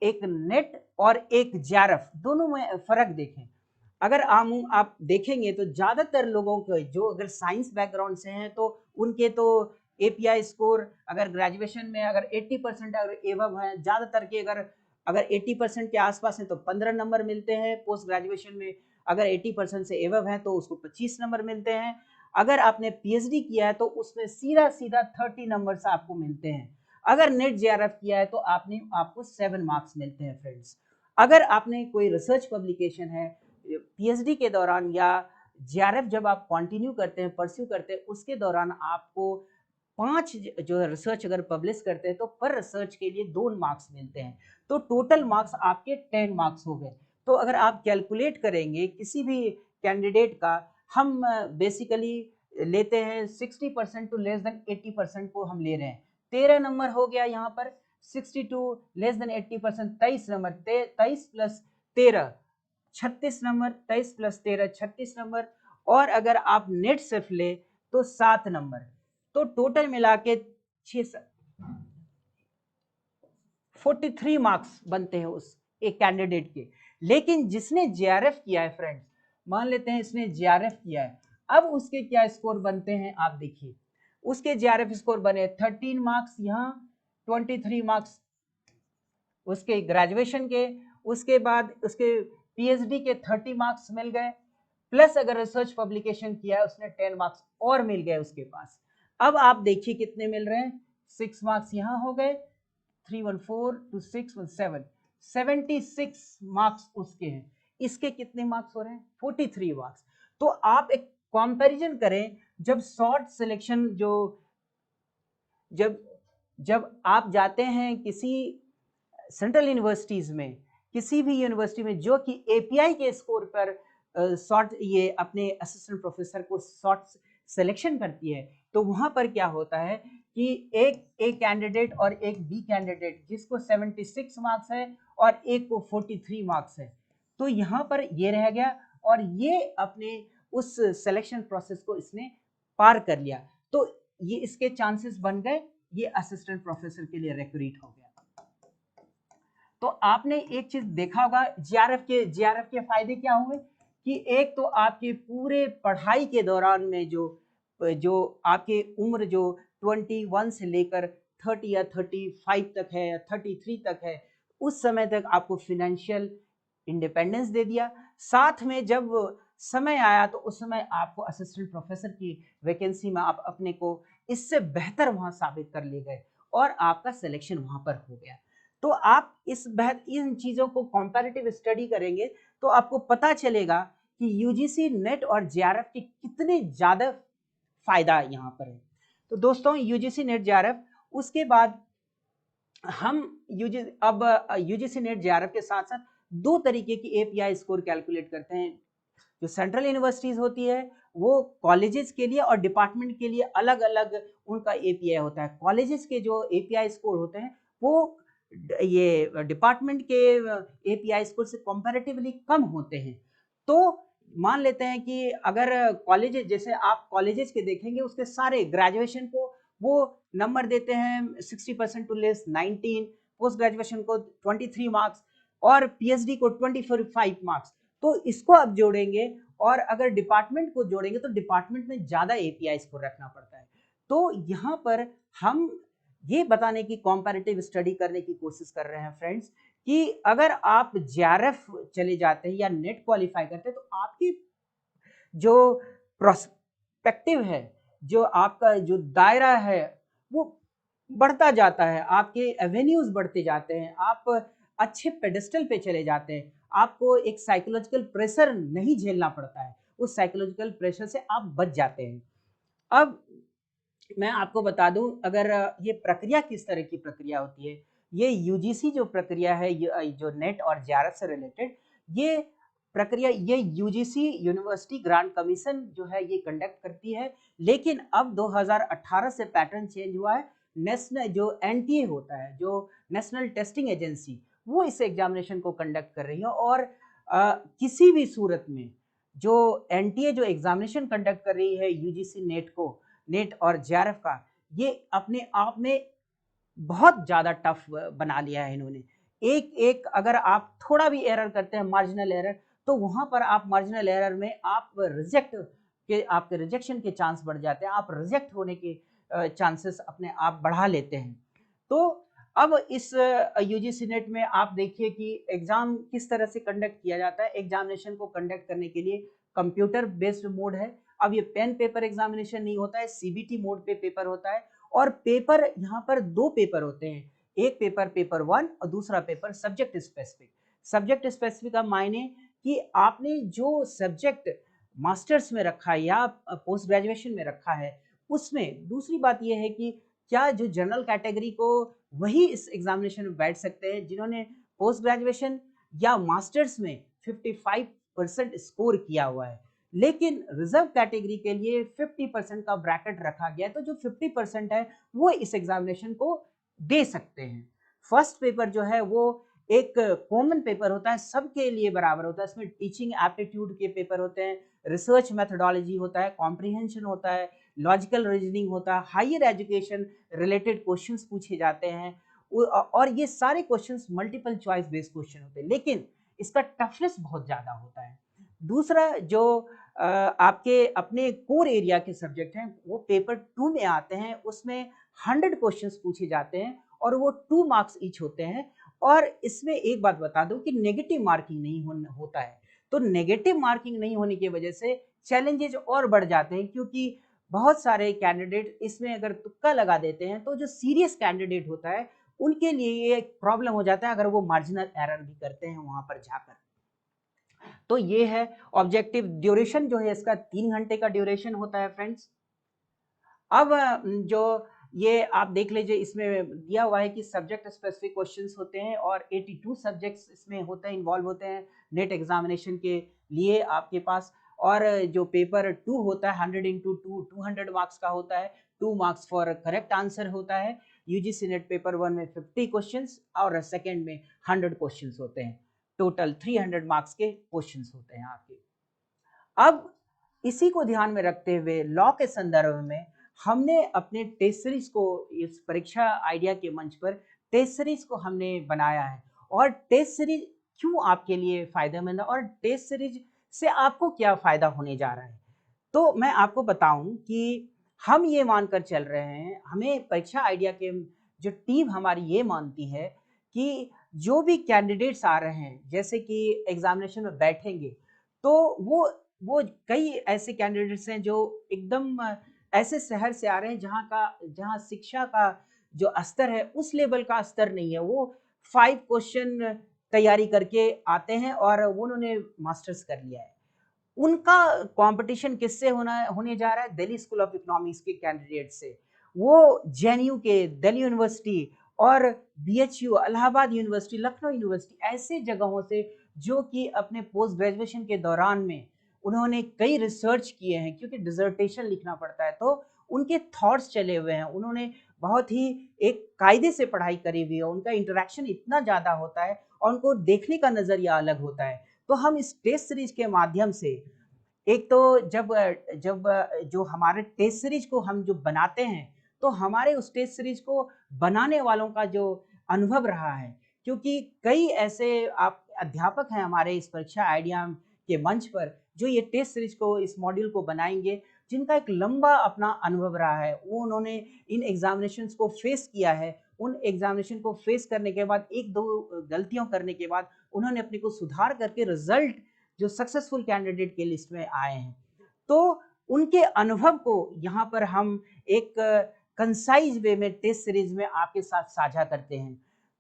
एक नेट और एक जेआरएफ दोनों में फर्क देखें, अगर आप देखेंगे तो ज़्यादातर लोगों को जो अगर साइंस बैकग्राउंड से हैं तो उनके तो एपीआई स्कोर अगर ग्रेजुएशन में अगर 80% अगर एबव है, ज़्यादातर के अगर 80% के आसपास हैं तो 15 नंबर मिलते हैं। पोस्ट ग्रेजुएशन में अगर 80% से एबव है तो उसको 25 नंबर मिलते हैं। अगर आपने पीएचडी किया है तो उसमें सीधा सीधा 30 नंबर आपको मिलते हैं। अगर नेट जेआरएफ किया है तो आपको 7 मार्क्स मिलते हैं फ्रेंड्स। अगर आपने कोई रिसर्च पब्लिकेशन है पीएचडी के दौरान या जेआरएफ जब आप कंटिन्यू करते हैं, परस्यू करते हैं, उसके दौरान आपको 5 जो रिसर्च अगर पब्लिश करते हैं तो पर रिसर्च के लिए 2 मार्क्स मिलते हैं। तो टोटल मार्क्स आपके 10 मार्क्स हो गए। तो अगर आप कैलकुलेट करेंगे किसी भी कैंडिडेट का, हम बेसिकली लेते हैं 60% टू लेस देन 80% को हम ले रहे हैं। 13 नंबर हो गया यहाँ पर, 62 less than 80%, 23 number, 23 plus 13 36 number, 23 plus 13 36 number, और अगर आप नेट सिर्फ ले तो 7 नंबर। तो टोटल मिला के 43 मार्क्स बनते हैं उस एक कैंडिडेट के। लेकिन जिसने जेआरएफ किया है फ्रेंड्स, मान लेते हैं इसने जेआरएफ किया है, अब उसके क्या स्कोर बनते हैं आप देखिए। उसके जेआरएफ स्कोर बने 13 मार्क्स, यहाँ 23 मार्क्स उसके ग्रेजुएशन के, उसके बाद उसके पीएचडी के 30 मार्क्स मिल गए, प्लस अगर रिसर्च पब्लिकेशन किया है उसने 10 मार्क्स और मिल गए उसके पास। अब आप देखिए कितने मिल रहे हैं, 6 मार्क्स यहाँ हो गए, 314 टू 617, 76 मार्क्स उसके हैं। इसके कितने मार्क्स हो रहे हैं, 43 मार्क्स। तो आप एक कंपैरिजन करें, जब शॉर्ट सिलेक्शन जब आप जाते हैं किसी सेंट्रल यूनिवर्सिटीज में, किसी भी यूनिवर्सिटी में जो कि एपीआई के स्कोर पर शॉर्ट ये अपने असिस्टेंट प्रोफेसर को शॉर्ट सिलेक्शन करती है, तो वहां पर क्या होता है कि एक ए कैंडिडेट और एक बी कैंडिडेट, जिसको 76 मार्क्स है और एक को 43 मार्क्स है, तो यहाँ पर ये रह गया और ये अपने उस सिलेक्शन प्रोसेस को इसने पार कर लिया। तो ये इसके चांसेस बन गए, ये असिस्टेंट प्रोफेसर के लिए रिक्रूट हो गया। तो आपने एक चीज देखा होगा, जेआरएफ के फायदे क्या हुए कि एक तो आपके पूरे पढ़ाई के दौरान में जो आपके उम्र जो 21 से लेकर 30 या 35 तक है या 33 तक है, उस समय तक आपको फिनेंशियल इंडिपेंडेंस दे दिया। साथ में जब समय आया तो उस समय आपको असिस्टेंट प्रोफेसर की वैकेंसी में आप अपने को इससे बेहतर वहां साबित कर ले गए और आपका सिलेक्शन वहां पर हो गया। तो आप इन चीजों को कंपैरेटिव स्टडी करेंगे तो आपको पता चलेगा कि यूजीसी नेट और जेआरएफ के कितने ज्यादा फायदा यहाँ पर है। तो दोस्तों यूजीसी नेट जेआरएफ, उसके बाद हम यूजीसी नेट जेआरएफ के साथ साथ 2 तरीके की एपीआई स्कोर कैलकुलेट करते हैं। जो सेंट्रल यूनिवर्सिटीज होती है वो कॉलेजेस के लिए और डिपार्टमेंट के लिए अलग अलग उनका एपीआई होता है। कॉलेजेस के जो एपीआई स्कोर होते हैं वो ये डिपार्टमेंट के एपीआई स्कोर से कंपैरेटिवली कम होते हैं। तो मान लेते हैं कि अगर कॉलेज, जैसे आप कॉलेजेस के देखेंगे उसके सारे ग्रेजुएशन को वो नंबर देते हैं 60% टू लेस 19, पोस्ट ग्रेजुएशन को 23 मार्क्स और पीएचडी को 25 मार्क्स। तो इसको आप जोड़ेंगे और अगर डिपार्टमेंट को जोड़ेंगे तो डिपार्टमेंट में ज्यादा एपीआई स्कोर रखना पड़ता है। तो यहाँ पर हम ये बताने की कंपैरेटिव स्टडी करने की कोशिश कर रहे हैं फ्रेंड्स कि अगर आप जेआरएफ चले जाते हैं या नेट क्वालिफाई करते हैं तो आपकी जो प्रोस्पेक्टिव है, जो आपका जो दायरा है वो बढ़ता जाता है, आपके एवेन्यूज बढ़ते जाते हैं, आप अच्छे पेडेस्टल पे चले जाते हैं, आपको एक साइकोलॉजिकल प्रेशर नहीं झेलना पड़ता है, उस साइकोलॉजिकल प्रेशर से आप बच जाते हैं। अब मैं आपको बता दूं, अगर ये प्रक्रिया किस तरह की प्रक्रिया होती है, ये यूजीसी जो प्रक्रिया है, जो नेट और जेआरएफ से रिलेटेड ये प्रक्रिया, ये यूजीसी यूनिवर्सिटी ग्रांट कमीशन जो है ये कंडक्ट करती है। लेकिन अब 2018 से पैटर्न चेंज हुआ है, नेशनल जो एनटीए होता है, जो नेशनल टेस्टिंग एजेंसी, वो इस एग्जामिनेशन को कंडक्ट कर रही है। और किसी भी सूरत में जो एनटीए जो एग्जामिनेशन कंडक्ट कर रही है यूजीसी नेट और जेआरएफ का, ये अपने आप में बहुत ज्यादा टफ बना लिया है इन्होंने। एक अगर आप थोड़ा भी एरर करते हैं, मार्जिनल एरर, तो वहाँ पर आप मार्जिनल एरर में आप आपके रिजेक्शन के चांस बढ़ जाते हैं, आप रिजेक्ट होने के चांसेस अपने आप बढ़ा लेते हैं। तो अब इस यूजीसी नेट में आप देखिए कि एग्जाम किस तरह से कंडक्ट किया जाता है। एग्जामिनेशन को कंडक्ट करने के लिए कंप्यूटर बेस्ड मोड है। अब ये पेन पेपर एग्जामिनेशन नहीं होता है, सीबीटी मोड पे पेपर होता है। और पेपर यहाँ पर 2 पेपर होते हैं, एक पेपर पेपर 1 और दूसरा paper subject specific. Subject specific का मायने कि आपने जो सब्जेक्ट मास्टर्स में रखा है या पोस्ट ग्रेजुएशन में रखा है उसमें। दूसरी बात यह है कि क्या जो जनरल कैटेगरी को वही इस एग्जामिनेशन में बैठ सकते हैं जिन्होंने पोस्ट ग्रेजुएशन या मास्टर्स में 55% स्कोर किया हुआ है, लेकिन रिजर्व कैटेगरी के लिए 50% का ब्रैकेट रखा गया है। तो जो 50% है वो इस एग्जामिनेशन को दे सकते हैं। फर्स्ट पेपर जो है वो एक कॉमन पेपर होता है, सबके लिए बराबर होता है। इसमें टीचिंग एप्टीट्यूड के पेपर होते हैं, रिसर्च मेथोडोलॉजी होता है, कॉम्प्रिहेंशन होता है, लॉजिकल रीजनिंग होता है, हायर एजुकेशन रिलेटेड क्वेश्चंस पूछे जाते हैं और ये सारे questions multiple choice based question होते हैं, लेकिन इसका टफनेस बहुत ज़्यादा होता है। दूसरा जो आपके अपने कोर एरिया के सब्जेक्ट हैं वो पेपर 2 में आते हैं, उसमें 100 क्वेश्चंस पूछे जाते हैं और वो 2 मार्क्स ईच होते हैं। और इसमें एक बात बता दूं कि नेगेटिव मार्किंग नहीं होता है। तो नेगेटिव मार्किंग नहीं होने की वजह से चैलेंजेस और बढ़ जाते हैं, क्योंकि बहुत सारे कैंडिडेट इसमें अगर तुक्का लगा देते हैं तो जो सीरियस कैंडिडेट होता है उनके लिए ये एक प्रॉब्लम हो जाता है अगर वो मार्जिनल एरर भी करते हैं वहां पर जाकर। तो ये है ऑब्जेक्टिव। ड्यूरेशन जो है इसका 3 घंटे का ड्यूरेशन होता है फ्रेंड्स। अब जो ये आप देख लीजिए, इसमें दिया हुआ है कि सब्जेक्ट स्पेसिफिक क्वेश्चंस होते हैं और 82 सब्जेक्ट्स इसमें होते हैं, इन्वॉल्व होते हैं नेट एग्जामिनेशन के लिए आपके पास। और जो पेपर 2 होता है 100 इंटू 2 200 मार्क्स का होता है, 2 मार्क्स फॉर करेक्ट आंसर होता है। यूजीसी नेट पेपर 1 में 50 क्वेश्चंस और सेकेंड में 100 क्वेश्चंस होते हैं। टोटल 300 मार्क्स के क्वेश्चंस होते हैं आपके। अब इसी को ध्यान में रखते हुए लॉ के संदर्भ में हमने अपने टेस्ट सीरीज को इस परीक्षा आइडिया के मंच पर टेस्ट सीरीज को हमने बनाया है। और टेस्ट सीरीज क्यों आपके लिए फायदेमंद है और टेस्ट सीरीज से आपको क्या फायदा होने जा रहा है, तो मैं आपको बताऊं कि हम ये मानकर चल रहे हैं, हमें परीक्षा आइडिया के जो टीम हमारी ये मानती है कि जो भी कैंडिडेट्स आ रहे हैं जैसे कि एग्जामिनेशन में बैठेंगे, तो वो कई ऐसे कैंडिडेट्स हैं जो एकदम ऐसे शहर से आ रहे हैं जहाँ शिक्षा का जो स्तर है उस लेवल का स्तर नहीं है। वो 5 क्वेश्चन तैयारी करके आते हैं और उन्होंने मास्टर्स कर लिया है। उनका कंपटीशन किससे होने जा रहा है? दिल्ली स्कूल ऑफ इकोनॉमिक्स के कैंडिडेट से। वो जेएनयू के, दिल्ली यूनिवर्सिटी और BHU, Allahabad university, Lucknow university, ऐसे जगहों से जो कि अपने पोस्ट ग्रेजुएशन के दौरान में उन्होंने कई रिसर्च किए हैं, क्योंकि डिसर्टेशन लिखना पड़ता है तो उनके थॉट्स चले हुए हैं, उन्होंने बहुत ही एक कायदे से पढ़ाई करी हुई है, उनका इंटरेक्शन इतना ज़्यादा होता है और उनको देखने का नज़रिया अलग होता है। तो हम इस टेस्ट सीरीज के माध्यम से एक तो जब जब जो हमारे टेस्ट सीरीज को हम जो बनाते हैं, तो हमारे उस टेस्ट सीरीज को बनाने वालों का जो अनुभव रहा है, क्योंकि कई ऐसे आप अध्यापक हैं हमारे इस परीक्षा आइडिया के मंच पर जो ये टेस्ट सीरीज को, इस मॉड्यूल को बनाएंगे, जिनका एक लंबा अपना अनुभव रहा है। वो उन्होंने इन एग्जामिनेशंस को फेस किया है, उन एग्जामिनेशन को फेस करने के बाद एक दो गलतियों करने के बाद उन्होंने अपने को सुधार करके रिजल्ट जो सक्सेसफुल कैंडिडेट के लिस्ट में आए हैं। तो उनके अनुभव को यहाँ पर हम एक कंसाइज वे में टेस्ट सीरीज में आपके साथ साझा करते हैं।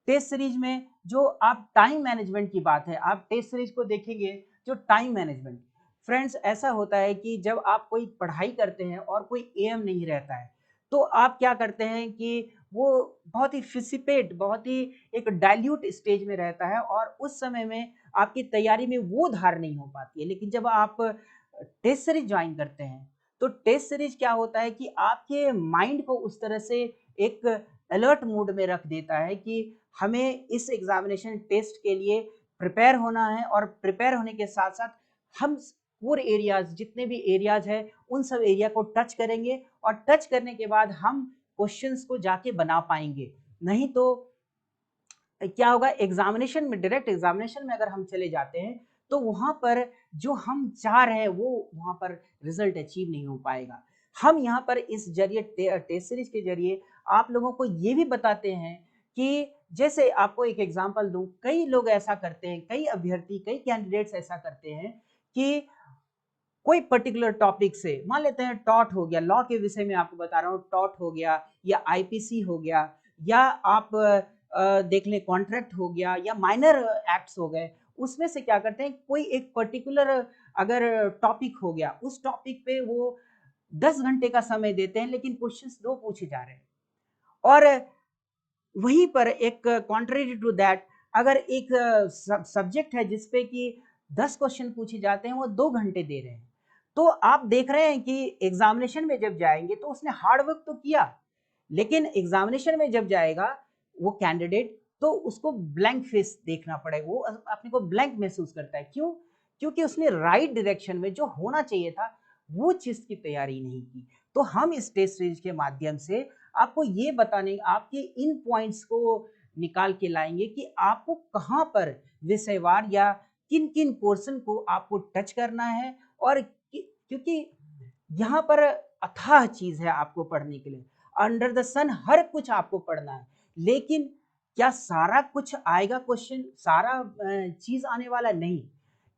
टेस्ट सीरीज में जो आप टाइम मैनेजमेंट की बात है, आप टेस्ट सीरीज को देखेंगे, जो टाइम मैनेजमेंट फ्रेंड्स ऐसा होता है कि जब आप कोई पढ़ाई करते हैं और कोई एम नहीं रहता है, तो आप क्या करते हैं कि वो बहुत ही फिसिपेट, बहुत ही एक डाइल्यूट स्टेज में रहता है और उस समय में आपकी तैयारी में वो धार नहीं हो पाती है। लेकिन जब आप टेस्ट सीरीज ज्वाइन करते हैं, तो टेस्ट सीरीज क्या होता है कि आपके माइंड को उस तरह से एक अलर्ट मोड में रख देता है कि हमें इस एग्जामिनेशन टेस्ट के लिए प्रिपेयर होना है और प्रिपेयर होने के साथ साथ हम कोर एरियाज, जितने भी एरियाज है उन सब एरिया को टच करेंगे और टच करने के बाद हम क्वेश्चंस को जाके बना पाएंगे। नहीं तो क्या होगा, एग्जामिनेशन में, डायरेक्ट एग्जामिनेशन में अगर हम चले जाते हैं तो वहाँ पर जो हम चाह रहे हैं वो वहाँ पर रिजल्ट अचीव नहीं हो पाएगा। हम यहाँ पर इस जरिए टेस्ट सीरीज के जरिए आप लोगों को ये भी बताते हैं कि जैसे आपको एक एग्जांपल दूं, कई लोग ऐसा करते हैं, कई अभ्यर्थी, कई कैंडिडेट्स ऐसा करते हैं कि कोई पर्टिकुलर टॉपिक से, मान लेते हैं टॉट हो गया, लॉ के विषय में आपको बता रहा हूँ, टॉट हो गया या आईपीसी हो गया, या आप देख लें कॉन्ट्रैक्ट हो गया या माइनर एक्ट्स हो गए, उसमें से क्या करते हैं, कोई एक पर्टिकुलर अगर टॉपिक हो गया, उस टॉपिक पे वो 10 घंटे का समय देते हैं, लेकिन क्वेश्चंस 2 पूछे जा रहे हैं। और वहीं पर एक कॉन्ट्रेरी टू दैट, अगर एक सब्जेक्ट है जिसपे कि 10 क्वेश्चन पूछे जाते हैं, वो 2 घंटे दे रहे हैं। तो आप देख रहे हैं कि एग्जामिनेशन में जब जाएंगे तो उसने हार्ड वर्क तो किया, लेकिन एग्जामिनेशन में जब जाएगा वो कैंडिडेट, तो उसको ब्लैंक फेस देखना पड़ेगा, वो अपने को ब्लैंक महसूस करता है। क्यों? क्योंकि उसने राइट डायरेक्शन में जो होना चाहिए था वो चीज की तैयारी नहीं की। तो हम इस टेस्ट सीरीज के माध्यम से आपको ये बताने, आपके इन पॉइंट्स को निकाल के लाएंगे कि आपको कहाँ पर विषयवार या किन किन पोर्शन को आपको टच करना है, और क्योंकि यहाँ पर अथाह चीज है आपको पढ़ने के लिए, अंडर द सन हर कुछ आपको पढ़ना है, लेकिन क्या सारा कुछ आएगा क्वेश्चन, सारा चीज आने वाला नहीं।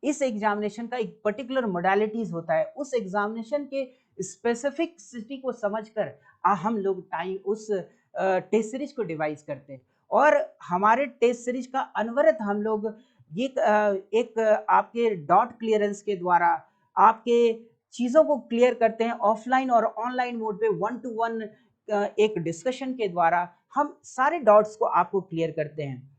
इस एग्जामिनेशन का एक पर्टिकुलर मोडालिटीज होता है, उस एग्जामिनेशन के स्पेसिफिक सिटी को समझकर हम लोग टाइम उस टेस्ट सीरीज को डिवाइस करते हैं, और हमारे टेस्ट सीरीज का अनवरत हम लोग ये एक आपके डॉट क्लियरेंस के द्वारा आपके चीज़ों को क्लियर करते हैं, ऑफलाइन और ऑनलाइन मोड पे 1 to 1 एक डिस्कशन के द्वारा हम सारे डॉट्स को आपको क्लियर करते हैं।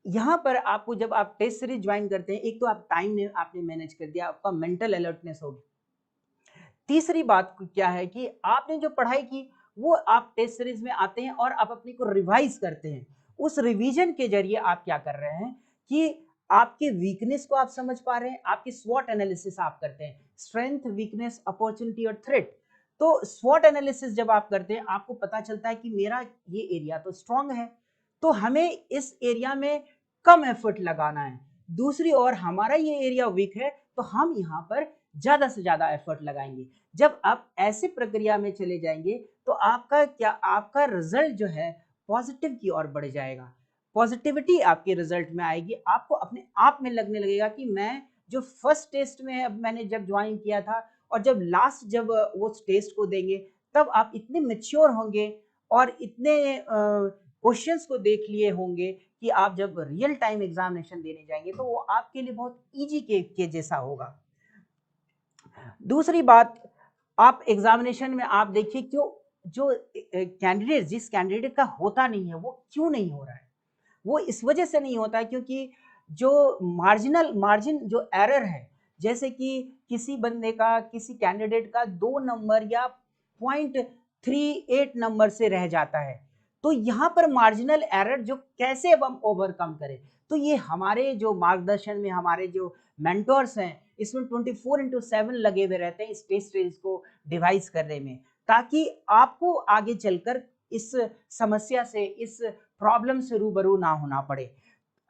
यहाँ पर आपको जब आप टेस्ट सीरीज ज्वाइन करते हैं, एक तो आप टाइम में आपने मैनेज कर दिया, आपका मेंटल अलर्टनेस होगी। तीसरी बात क्या है कि आपने जो पढ़ाई की वो आप टेस्ट सीरीज में आते हैं और आप अपने को रिवाइज करते हैं। उस रिवीजन के जरिए आप क्या कर रहे हैं कि आपके वीकनेस को आप समझ पा रहे हैं, आपकी स्वॉट एनालिसिस आप करते हैं, स्ट्रेंथ, वीकनेस, अपॉर्चुनिटी और थ्रेट। तो स्वॉट एनालिसिस जब आप करते हैं, आपको पता चलता है कि मेरा ये एरिया तो स्ट्रांग है, तो हमें इस एरिया में कम एफर्ट लगाना है। दूसरी ओर हमारा ये एरिया वीक है, तो हम यहाँ पर ज्यादा से ज्यादा एफर्ट लगाएंगे। जब आप ऐसी प्रक्रिया में चले जाएंगे तो आपका रिजल्ट जो है पॉजिटिव की ओर बढ़ जाएगा, पॉजिटिविटी आपके रिजल्ट में आएगी। आपको अपने आप में लगने लगेगा कि मैं जो फर्स्ट टेस्ट में मैंने जब ज्वाइन किया था और जब लास्ट जब वो टेस्ट को देंगे, तब आप इतने मैच्योर होंगे और इतने क्वेश्चंस को देख लिए होंगे कि आप जब रियल टाइम एग्जामिनेशन देने जाएंगे तो वो आपके लिए बहुत इजी के जैसा होगा। दूसरी बात, आप एग्जामिनेशन में आप देखिए क्यों जो कैंडिडेट, जिस कैंडिडेट का होता नहीं है वो क्यों नहीं हो रहा है, वो इस वजह से नहीं होता है क्योंकि जो मार्जिन जो एरर है, जैसे कि किसी बंदे का, किसी कैंडिडेट का 2 नंबर या 0.38 नंबर से रह जाता है, तो यहाँ पर मार्जिनल एरर जो कैसे अब हम ओवरकम करें, तो ये हमारे जो मार्गदर्शन में हमारे जो मेंटोर्स हैं इसमें 24/7 लगे हुए रहते हैं इस टेस्ट सीरीज को डिवाइस करने में, ताकि आपको आगे चलकर इस समस्या से, इस प्रॉब्लम से रूबरू ना होना पड़े।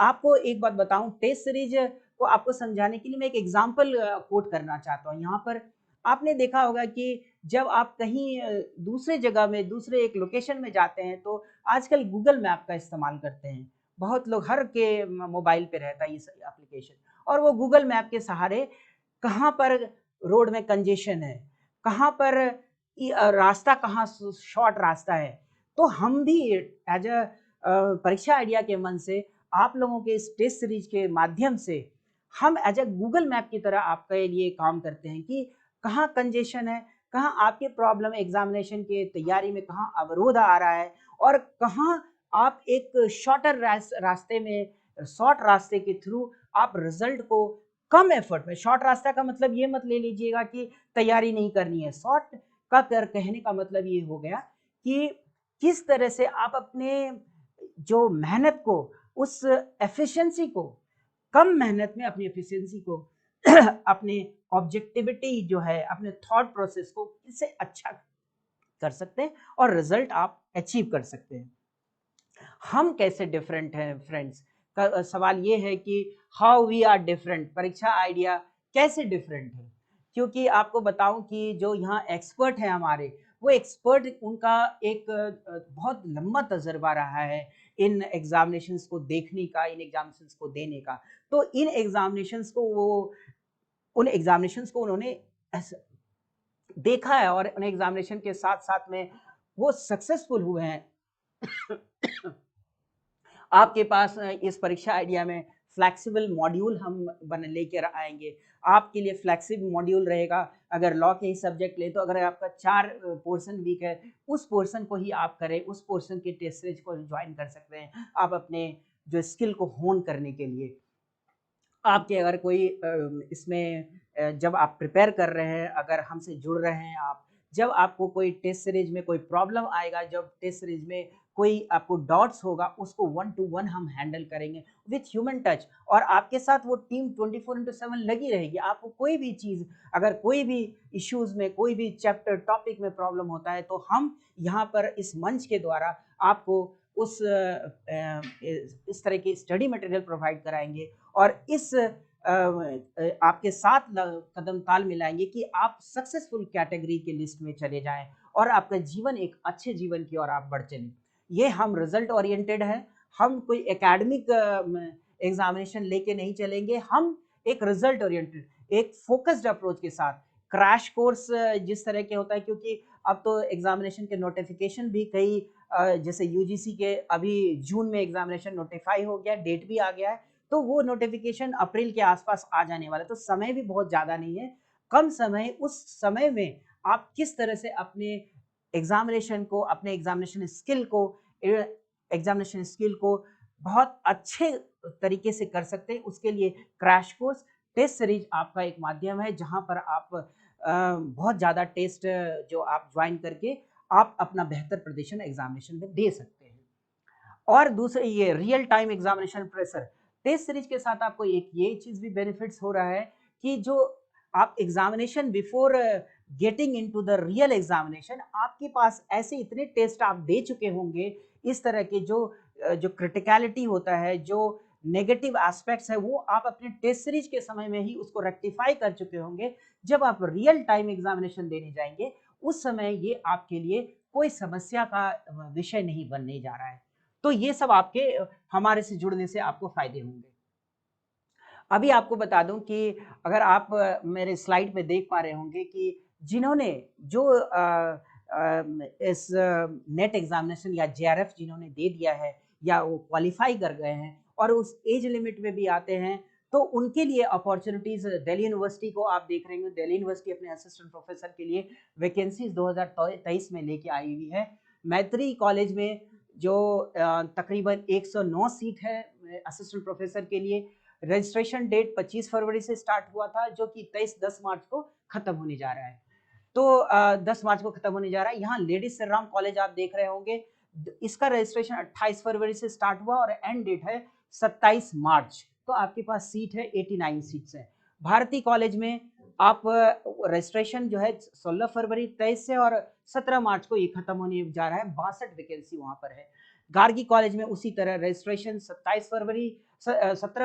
आपको एक बात बताऊं, टेस्ट सीरीज को आपको समझाने के लिए मैं एक एग्जांपल कोट करना चाहता हूं। यहाँ पर आपने देखा होगा कि जब आप कहीं दूसरे जगह में, दूसरे एक लोकेशन में जाते हैं, तो आजकल गूगल मैप का इस्तेमाल करते हैं। बहुत लोग, हर के मोबाइल पे रहता है ये एप्लीकेशन, और वो गूगल मैप के सहारे कहाँ पर रोड में कंजेशन है, कहाँ पर रास्ता, कहाँ शॉर्ट रास्ता है, तो हम भी एज अ परीक्षा आइडिया के मन से आप लोगों के इस टेस्ट सीरीज के माध्यम से हम एज अ गूगल मैप की तरह आपके लिए काम करते हैं कि कहाँ कंजेशन है, कहाँ आपके प्रॉब्लम एग्जामिनेशन के तैयारी में कहाँ अवरोध आ रहा है, और कहाँ आप एक शॉर्टर रास्ते में, शॉर्ट रास्ते के थ्रू आप रिजल्ट को कम एफर्ट में, शॉर्ट रास्ता का मतलब ये मत ले लीजिएगा कि तैयारी नहीं करनी है, शॉर्ट का कहने का मतलब ये हो गया कि किस तरह से आप अपने जो मेहनत को, उस एफिशिएंसी को, कम मेहनत में अपनी एफिशिएंसी को अपने ऑब्जेक्टिविटी जो है, अपने थॉट प्रोसेस को इससे अच्छा कर सकते हैं और रिजल्ट आप अचीव कर सकते हैं। हम कैसे डिफरेंट हैं फ्रेंड्स, का सवाल ये है कि हाउ वी आर डिफरेंट, परीक्षा आइडिया कैसे डिफरेंट है। क्योंकि आपको बताऊं कि जो यहाँ एक्सपर्ट है हमारे, वो एक्सपर्ट उनका एक बहुत लंबा तजर्बा रहा है इन एग्जामिनेशंस को देखने का, इन एग्जामिनेशंस को देने का। तो इन एग्जामिनेशंस को वो उन एग्जामिनेशंस को उन्होंने देखा है और उन एग्जामिनेशन के साथ साथ में वो सक्सेसफुल हुए हैं। आपके पास इस परीक्षा आइडिया में फ्लेक्सिबल मॉड्यूल हम बन लेकर आएंगे। आपके लिए फ्लेक्सिबल मॉड्यूल रहेगा। अगर लॉ के ही सब्जेक्ट ले तो अगर आपका 4 पोर्शन वीक है, उस पोर्शन को ही आप करें, उस पोर्शन के टेस्ट सीरीज को ज्वाइन कर सकते हैं आप अपने जो स्किल को होन करने के लिए। आपके अगर कोई इसमें जब आप प्रिपेयर कर रहे हैं, अगर हमसे जुड़ रहे हैं आप, जब आपको कोई टेस्ट सीरीज में कोई प्रॉब्लम आएगा, जब टेस्ट सीरीज में कोई आपको डाउट्स होगा, उसको 1 टू 1 हम हैंडल करेंगे विथ ह्यूमन टच। और आपके साथ वो टीम 24/7 लगी रहेगी। आपको कोई भी चीज़, अगर कोई भी इश्यूज में, कोई भी चैप्टर टॉपिक में प्रॉब्लम होता है, तो हम यहाँ पर इस मंच के द्वारा आपको उस इस तरह की स्टडी मटेरियल प्रोवाइड कराएंगे और इस आपके साथ कदम ताल मिलाएंगे कि आप सक्सेसफुल कैटेगरी के लिस्ट में चले जाएं और आपका जीवन एक अच्छे जीवन की ओर आप बढ़ चलें। ये हम रिजल्ट ओरिएंटेड है, हम कोई एकेडमिक एग्जामिनेशन लेके नहीं चलेंगे, हम एक रिजल्ट ओरिएंटेड, एक फोकस्ड अप्रोच के साथ क्रैश कोर्स जिस तरह के होता है। क्योंकि अब तो एग्जामिनेशन के नोटिफिकेशन भी कई जैसे यूजीसी के अभी जून में एग्जामिनेशन नोटिफाई हो गया, डेट भी आ गया है, तो वो नोटिफिकेशन अप्रैल के आसपास आ जाने वाला है। तो समय भी बहुत ज़्यादा नहीं है, कम समय, उस समय में आप किस तरह से अपने एग्जामिनेशन को, अपने एग्जामिनेशन स्किल को बहुत अच्छे तरीके से कर सकते हैं, उसके लिए क्रैश कोर्स टेस्ट सीरीज आपका एक माध्यम है, जहां पर आप बहुत ज़्यादा टेस्ट जो आप ज्वाइन करके आप अपना बेहतर प्रदर्शन एग्जामिनेशन में दे सकते हैं। और दूसरे ये real time examination pressure test series के साथ आपको एक ये चीज भी बेनिफिट्स हो रहा है कि जो आप examination before getting into the real examination, आपके पास ऐसे इतने टेस्ट आप दे चुके होंगे, इस तरह के जो क्रिटिकलिटी होता है, जो नेगेटिव एस्पेक्ट्स है, वो आप अपने टेस्ट सीरीज के समय में ही उसको रेक्टिफाई कर चुके होंगे। जब आप रियल टाइम एग्जामिनेशन देने जाएंगे, उस समय ये आपके लिए कोई समस्या का विषय नहीं बनने जा रहा है। तो ये सब आपके हमारे से जुड़ने से आपको फायदे होंगे। अभी आपको बता दूं कि अगर आप मेरे स्लाइड पे देख पा रहे होंगे कि जिन्होंने जो इस नेट एग्जामिनेशन या जेआरएफ जिन्होंने दे दिया है या वो क्वालिफाई कर गए हैं और उस एज लिमिट में भी आते हैं, तो उनके लिए अपॉर्चुनिटीज दिल्ली यूनिवर्सिटी को आप देख रहे हैं। दिल्ली यूनिवर्सिटी अपने असिस्टेंट प्रोफेसर के लिए वैकेंसीज 2023 में लेके आई हुई है। मैत्री कॉलेज में जो तकरीबन 109 सीट है असिस्टेंट प्रोफेसर के लिए। रजिस्ट्रेशन डेट 25 फरवरी से स्टार्ट हुआ था, जो कि 10 मार्च को खत्म होने जा रहा है। तो 10 मार्च को खत्म होने जा रहा है। यहाँ लेडी श्रीराम कॉलेज आप देख रहे होंगे, इसका रजिस्ट्रेशन 28 फरवरी से स्टार्ट हुआ और एंड डेट है 27 मार्च। तो आपके पास सीट है 89 सीट्स है। भारती कॉलेज में आप रजिस्ट्रेशन जो है 16 फरवरी 23 से और 17 मार्च को ये खत्म होने जा रहा है, 62 वैकेंसी वहां पर है। गार्गी कॉलेज में उसी तरह रजिस्ट्रेशन 17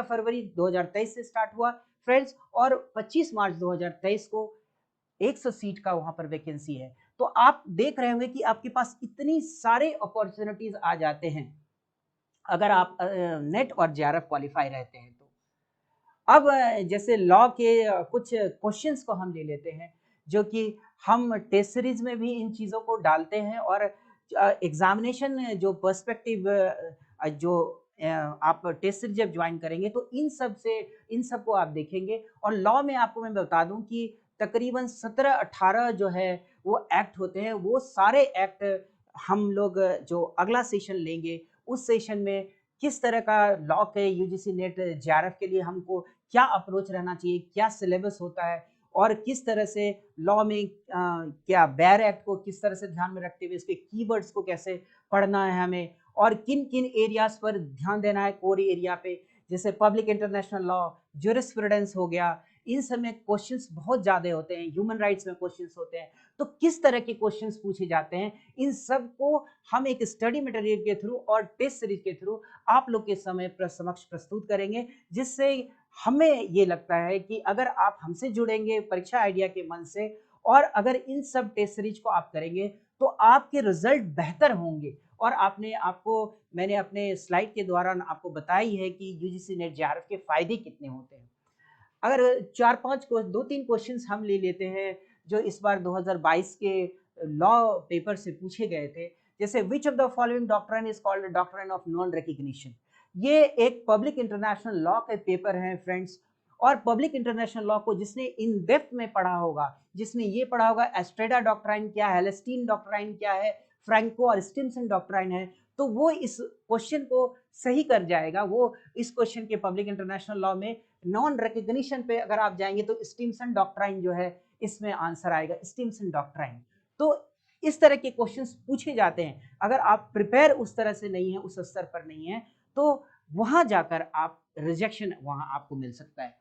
फरवरी 2023 से स्टार्ट हुआ फ्रेंड्स, और 25 मार्च 2023 को 100 सीट का वहां पर वैकेंसी है। तो आप देख रहे होंगे कि आपके पास इतनी सारे अपॉर्चुनिटीज आ जाते हैं अगर आप नेट और जेआरएफ क्वालिफाई रहते हैं। तो अब जैसे लॉ के कुछ क्वेश्चंस को हम ले लेते हैं, जो कि हम टेस्ट सीरीज में भी इन चीज़ों को डालते हैं और एग्जामिनेशन जो पर्सपेक्टिव जो आप टेस्ट सीरीज जब ज्वाइन करेंगे तो इन सब को आप देखेंगे। और लॉ में आपको मैं बता दूं कि तकरीबन 17-18 जो है वो एक्ट होते हैं। वो सारे एक्ट हम लोग जो अगला सेशन लेंगे, उस सेशन में किस तरह का लॉ के यूजीसी नेट जेआरएफ के लिए हमको क्या अप्रोच रहना चाहिए, क्या सिलेबस होता है, और किस तरह से लॉ में क्या बैर एक्ट को किस तरह से ध्यान में रखते हुए इसके कीवर्ड्स को कैसे पढ़ना है हमें, और किन किन एरियाज पर ध्यान देना है कोर एरिया पे, जैसे पब्लिक इंटरनेशनल लॉ, ज्यूरिस्प्रूडेंस हो गया। इन सब में क्वेश्चंस बहुत ज़्यादा होते हैं, ह्यूमन राइट्स में क्वेश्चंस होते हैं। तो किस तरह के क्वेश्चंस पूछे जाते हैं, इन सब को हम एक स्टडी मटेरियल के थ्रू और टेस्ट सीरीज के थ्रू आप लोग के समक्ष प्रस्तुत करेंगे, जिससे हमें ये लगता है कि अगर आप हमसे जुड़ेंगे परीक्षा आइडिया के मन से और अगर इन सब टेस्ट सीरीज को आप करेंगे तो आपके रिजल्ट बेहतर होंगे। और मैंने अपने स्लाइड के दौरान आपको बताई है कि यूजीसी नेट जेआरएफ के फायदे कितने होते हैं। अगर 4-5 2-3 क्वेश्चंस हम ले लेते हैं जो इस बार 2022 के लॉ पेपर से पूछे गए थे, जैसे which of the following doctrine is called doctrine of non recognition. ये एक पब्लिक इंटरनेशनल लॉ के पेपर हैं फ्रेंड्स, और पब्लिक इंटरनेशनल लॉ को जिसने इन डेप्थ में पढ़ा होगा, जिसने ये पढ़ा होगा एस्ट्रेडा डॉक्ट्राइन क्या है, हेलेस्टीन डॉक्ट्राइन क्या है, फ्रैंको और स्टिम्सन डॉक्ट्राइन है, तो वो इस क्वेश्चन को सही कर जाएगा। वो इस क्वेश्चन के पब्लिक इंटरनेशनल लॉ में नॉन रिकग्निशन पे अगर आप जाएंगे तो स्टिम्सन डॉक्ट्राइन जो है इसमें आंसर आएगा, स्टिम्सन डॉक्ट्राइन। तो इस तरह के क्वेश्चंस पूछे जाते हैं। अगर आप प्रिपेयर उस तरह से नहीं है, उस स्तर पर नहीं है, तो वहां जाकर आप रिजेक्शन वहां आपको मिल सकता है।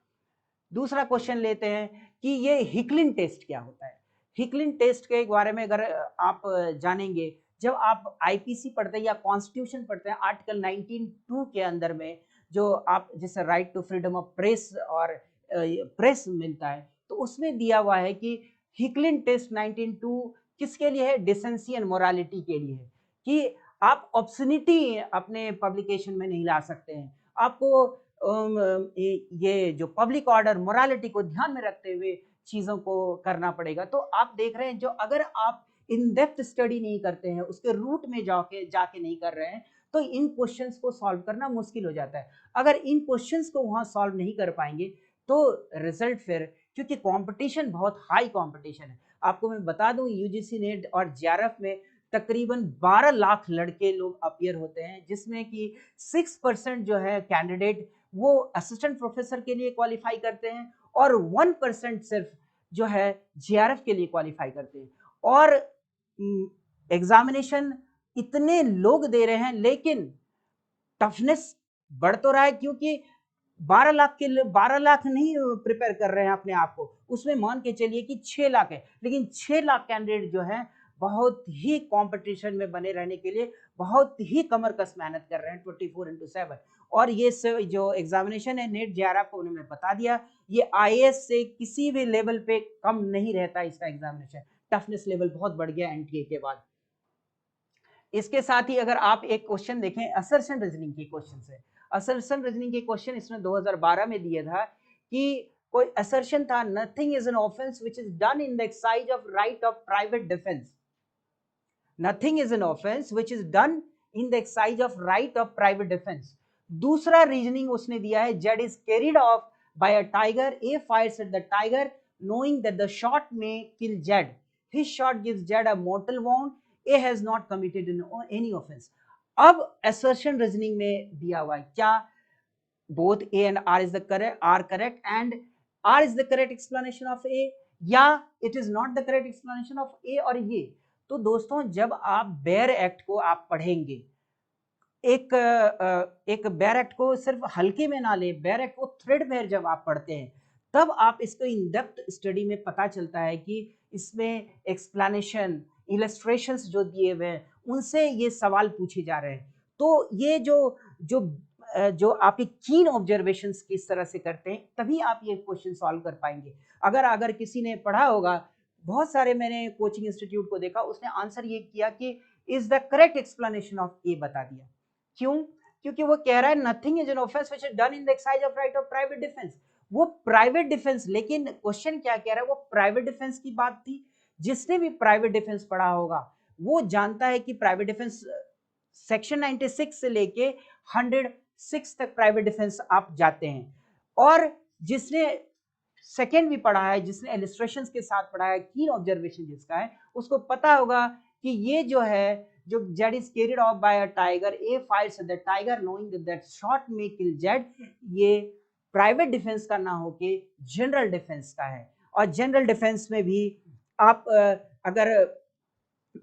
दूसरा क्वेश्चन लेते हैं कि ये हिकलिन टेस्ट क्या होता है। हिकलिन टेस्ट के बारे में अगर आप जानेंगे, जब आप आईपीसी पढ़ते हैं या कॉन्स्टिट्यूशन पढ़ते हैं, आर्टिकल 19(2) के अंदर में जो आप जैसे right to freedom of press और प्रेस मिलता है, तो उसमें दिया हुआ है कि हिकलिन टेस्ट 19(2) किसके लिए है, डिसेंसी एंड मोरालिटी के लिए है, कि आप ऑब्सनिटी अपने पब्लिकेशन में नहीं ला सकते हैं, आपको ये जो पब्लिक ऑर्डर मोरालिटी को ध्यान में रखते हुए चीजों को करना पड़ेगा। तो आप देख रहे हैं, जो अगर आप इन डेप्थ स्टडी नहीं करते हैं, उसके रूट में जाके नहीं कर रहे हैं, तो इन क्वेश्चंस को सॉल्व करना मुश्किल हो जाता है। अगर इन क्वेश्चंस को वहां सॉल्व नहीं कर पाएंगे तो रिजल्ट फिर, क्योंकि कंपटीशन बहुत हाई कंपटीशन है। आपको मैं बता दूं, यूजीसी नेट और जेआरएफ में तकरीबन 12 लाख लड़के लोग अपीयर होते हैं, जिसमें कि 6% जो है कैंडिडेट वो असिस्टेंट प्रोफेसर के लिए क्वालिफाई करते हैं और 1% सिर्फ जो है जेआरएफ के लिए क्वालिफाई करते हैं। और एग्जामिनेशन इतने लोग दे रहे हैं, लेकिन टफनेस बढ़ तो रहा है, क्योंकि 12 लाख नहीं प्रिपेयर कर रहे हैं अपने आप को, उसमें मान के चलिए कि 6 लाख है, लेकिन 6 लाख कैंडिडेट जो है बहुत ही कंपटीशन में बने रहने के लिए बहुत ही कमर कस मेहनत कर रहे हैं 24/7। और ये जो एग्जामिनेशन है नेट जेआरएफ को उन्होंने बता दिया, ये आईएएस से किसी भी लेवल पे कम नहीं रहता इसका एग्जामिनेशन, टफनेस लेवल बहुत बढ़ गया एनटीए के बाद। इसके साथ ही अगर आप एक क्वेश्चन देखें असर्शन रीजनिंग के क्वेश्चन से, असर्शन रीजनिंग के क्वेश्चन इसने 2012 में दिया था कि कोई असर्शन था, nothing is an offence which is done in the exercise of right of private defence. Nothing is an offence which is done in the exercise of right of private defence. दूसरा रीजनिंग उसने दिया है, Z is carried off by a tiger, A fires at the tiger knowing that the shot may kill Jed. His shot gives Jed a mortal wound. A has not committed any offense. अब assertion reasoning में दिया हुआ है क्या, both A and R is the correct and R is the correct explanation of A, या it is not the correct explanation of A और ये। तो दोस्तों, जब आप बेयर एक्ट को आप पढ़ेंगे, एक बेयर एक्ट को सिर्फ हल्के में ना ले, बेयर एक्ट को थ्रेड बेयर जब आप पढ़ते हैं, तब आप इसको इन डेप्थ स्टडी में पता चलता है कि इसमें एक्सप्लेनेशन, इलस्ट्रेशंस जो दिए हुए हैं, उनसे ये सवाल पूछे जा रहे हैं। तो ये जो आपके कीन ऑब्जर्वेशंस किस तरह से करते हैं, तभी आप ये क्वेश्चन सॉल्व कर पाएंगे। अगर किसी ने पढ़ा होगा, बहुत सारे मैंने कोचिंग इंस्टीट्यूट को देखा, उसने आंसर ये किया कि is the correct explanation of A बता दिया। क्यों? क्योंकि वो कह रहा है nothing is an offence which is done in the exercise of right of private defence. वो प्राइवेट डिफेंस, लेकिन क्वेश्चन क्या कह रहा है, वो प्राइवेट डिफेंस की बात थी। जिसने भी प्राइवेट डिफेंस पढ़ा होगा वो जानता है कि प्राइवेट डिफेंस सेक्शन 96 से लेके 106 तक प्राइवेट डिफेंस आप जाते हैं। और जिसने सेकेंड भी पढ़ा है, जिसने इलस्ट्रेशंस के साथ पढ़ा है, कीन ऑब्जर्वेशन जिसका है, उसको पता होगा कि ये जो है, जो Z is carried off by a tiger, A fires at the tiger knowing that shot may kill Z, ये प्राइवेट डिफेंस का ना होके जनरल डिफेंस का है। और जनरल डिफेंस में भी आप अगर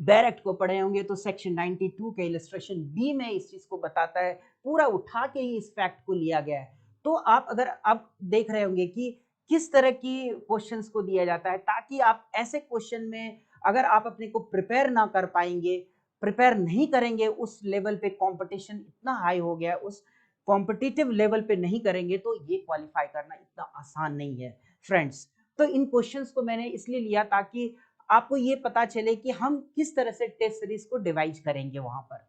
बेयर एक्ट को पढ़े होंगे तो सेक्शन 92 के इलस्ट्रेशन बी में इस चीज को बताता है, पूरा उठा के ही इस फैक्ट को लिया गया है। तो आप अगर अब देख रहे होंगे कि किस तरह की क्वेश्चंस को दिया जाता है, ताकि आप ऐसे क्वेश्चन में अगर आप अपने को प्रिपेयर ना कर पाएंगे, प्रिपेयर नहीं करेंगे, उस लेवल पे कंपटीशन इतना हाई हो गया, उस कॉम्पिटिटिव लेवल पे नहीं करेंगे तो ये क्वालिफाई करना इतना आसान नहीं है फ्रेंड्स। तो इन क्वेश्चंस को मैंने इसलिए लिया ताकि आपको ये पता चले कि हम किस तरह से टेस्ट सीरीज को डिवाइड करेंगे वहां पर।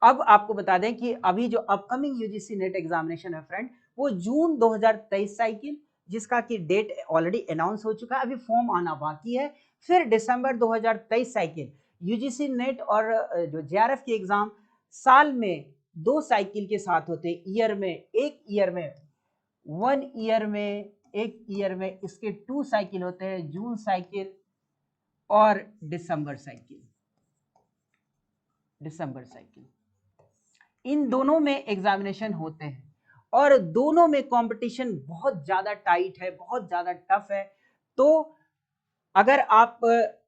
अब आपको बता दें कि अभी जो अपकमिंग यूजीसी नेट एग्जामिनेशन है फ्रेंड, वो जून 2023 साइकिल, जिसका कि डेट ऑलरेडी अनाउंस हो चुका है, अभी फॉर्म आना बाकी है। फिर दिसंबर 2023 साइकिल यूजीसी नेट और जो जेआरएफ की एग्जाम साल में 2 साइकिल के साथ होते हैं, ईयर में, एक ईयर में, 1 ईयर में, एक ईयर में इसके 2 साइकिल होते हैं, जून साइकिल और दिसंबर साइकिल। दिसंबर साइकिल इन दोनों में एग्जामिनेशन होते हैं और दोनों में कंपटीशन बहुत ज्यादा टाइट है, बहुत ज्यादा टफ है। तो अगर आप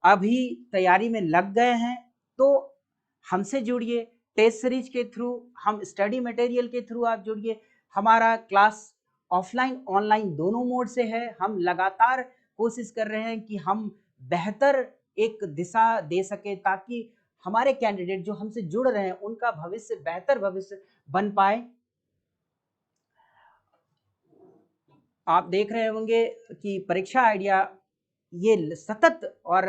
अभी तैयारी में लग गए हैं तो हमसे जुड़िए, टेस्ट सीरीज के थ्रू, हम स्टडी मटेरियल के थ्रू आप जुड़िए। हमारा क्लास ऑफलाइन ऑनलाइन दोनों मोड से है। हम लगातार कोशिश कर रहे हैं कि हम बेहतर एक दिशा दे सके ताकि हमारे कैंडिडेट जो हमसे जुड़ रहे हैं उनका भविष्य बेहतर भविष्य बन पाए। आप देख रहे होंगे कि परीक्षा आइडिया ये सतत और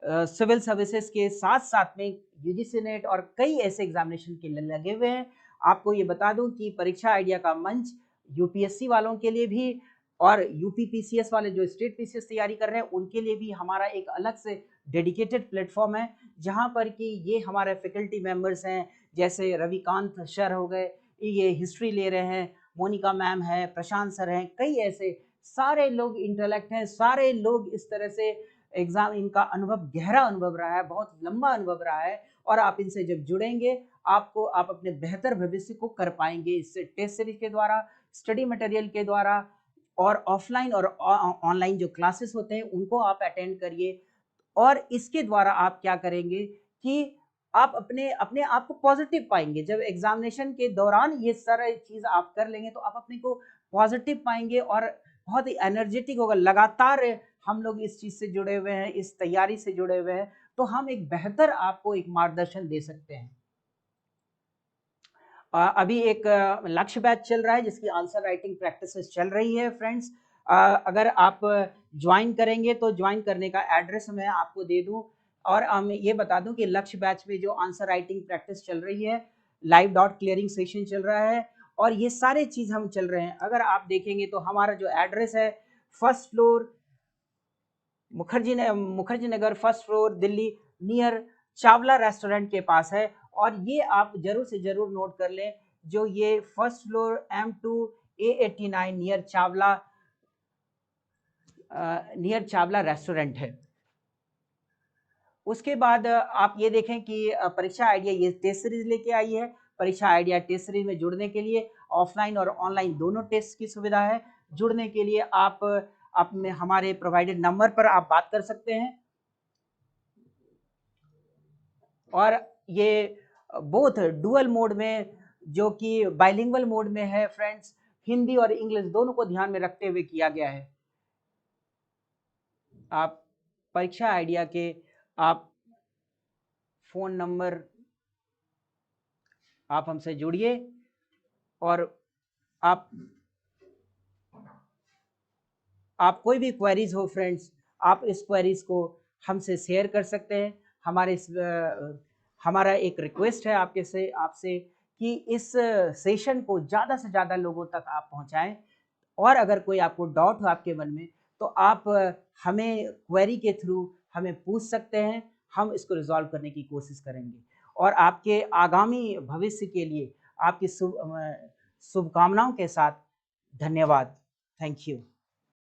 सिविल सर्विसेज के साथ साथ में यूजीसी नेट और कई ऐसे एग्जामिनेशन के लिए लगे हुए हैं। आपको ये बता दूं कि परीक्षा आइडिया का मंच यूपीएससी वालों के लिए भी और यूपी पीसीएस वाले जो स्टेट पीसीएस तैयारी कर रहे हैं उनके लिए भी हमारा एक अलग से डेडिकेटेड प्लेटफॉर्म है, जहां पर कि ये हमारे फैकल्टी मेंबर्स हैं, जैसे रविकांत सर हो गए, ये हिस्ट्री ले रहे हैं, मोनिका मैम है, प्रशांत सर हैं, कई ऐसे सारे लोग इंटेलेक्ट हैं, सारे लोग इस तरह से एग्जाम, इनका अनुभव गहरा अनुभव रहा है, बहुत लंबा अनुभव रहा है और आप इनसे जब जुड़ेंगे आप अपने बेहतर भविष्य को कर पाएंगे इससे, टेस्ट सीरीज के द्वारा, स्टडी मटेरियल के द्वारा और ऑफलाइन और ऑनलाइन जो क्लासेस होते हैं उनको आप अटेंड करिए। और इसके द्वारा आप क्या करेंगे कि आप अपने अपने आप को पॉजिटिव पाएंगे। जब एग्जामिनेशन के दौरान ये सारा चीज आप कर लेंगे तो आप अपने को पॉजिटिव पाएंगे और बहुत ही एनर्जेटिक होगा। लगातार हम लोग इस चीज से जुड़े हुए हैं, इस तैयारी से जुड़े हुए हैं, तो हम एक बेहतर आपको एक मार्गदर्शन दे सकते हैं। अभी एक लक्ष्य बैच चल रहा है जिसकी आंसर राइटिंग प्रैक्टिसेस चल रही है फ्रेंड्स। अगर आप ज्वाइन करेंगे तो ज्वाइन करने का एड्रेस मैं आपको दे दूं और ये बता दूं कि लक्ष्य बैच में जो आंसर राइटिंग प्रैक्टिस चल रही है, लाइव डॉट क्लियरिंग सेशन चल रहा है और ये सारे चीज हम चल रहे हैं। अगर आप देखेंगे तो हमारा जो एड्रेस है, first floor Mukherjee Nagar, first floor, Delhi, near Chawla restaurant के पास है। और ये आप जरूर से जरूर नोट कर लें, जो ये first floor M2A89 near Chawla restaurant है। उसके बाद आप ये देखें कि परीक्षा आइडिया ये टेस्ट सीरीज लेके आई है। परीक्षा आइडिया टेस्ट सीरीज में जुड़ने के लिए ऑफलाइन और ऑनलाइन दोनों टेस्ट की सुविधा है। जुड़ने के लिए आप अपने हमारे प्रोवाइडेड नंबर पर आप बात कर सकते हैं और ये बोथ डुअल मोड में, जो कि बाइलिंगुअल मोड में है फ्रेंड्स, हिंदी और इंग्लिश दोनों को ध्यान में रखते हुए किया गया है। आप परीक्षा आइडिया के आप फोन नंबर आप हमसे जुड़िए और आप कोई भी क्वेरीज हो फ्रेंड्स, आप इस क्वेरीज को हमसे शेयर कर सकते हैं। हमारा एक रिक्वेस्ट है आपसे कि इस सेशन को ज़्यादा से ज़्यादा लोगों तक आप पहुंचाएं और अगर कोई आपको डाउट हो आपके मन में तो आप हमें क्वेरी के थ्रू हमें पूछ सकते हैं, हम इसको रिजॉल्व करने की कोशिश करेंगे और आपके आगामी भविष्य के लिए आपकी शुभकामनाओं के साथ धन्यवाद। Thank you.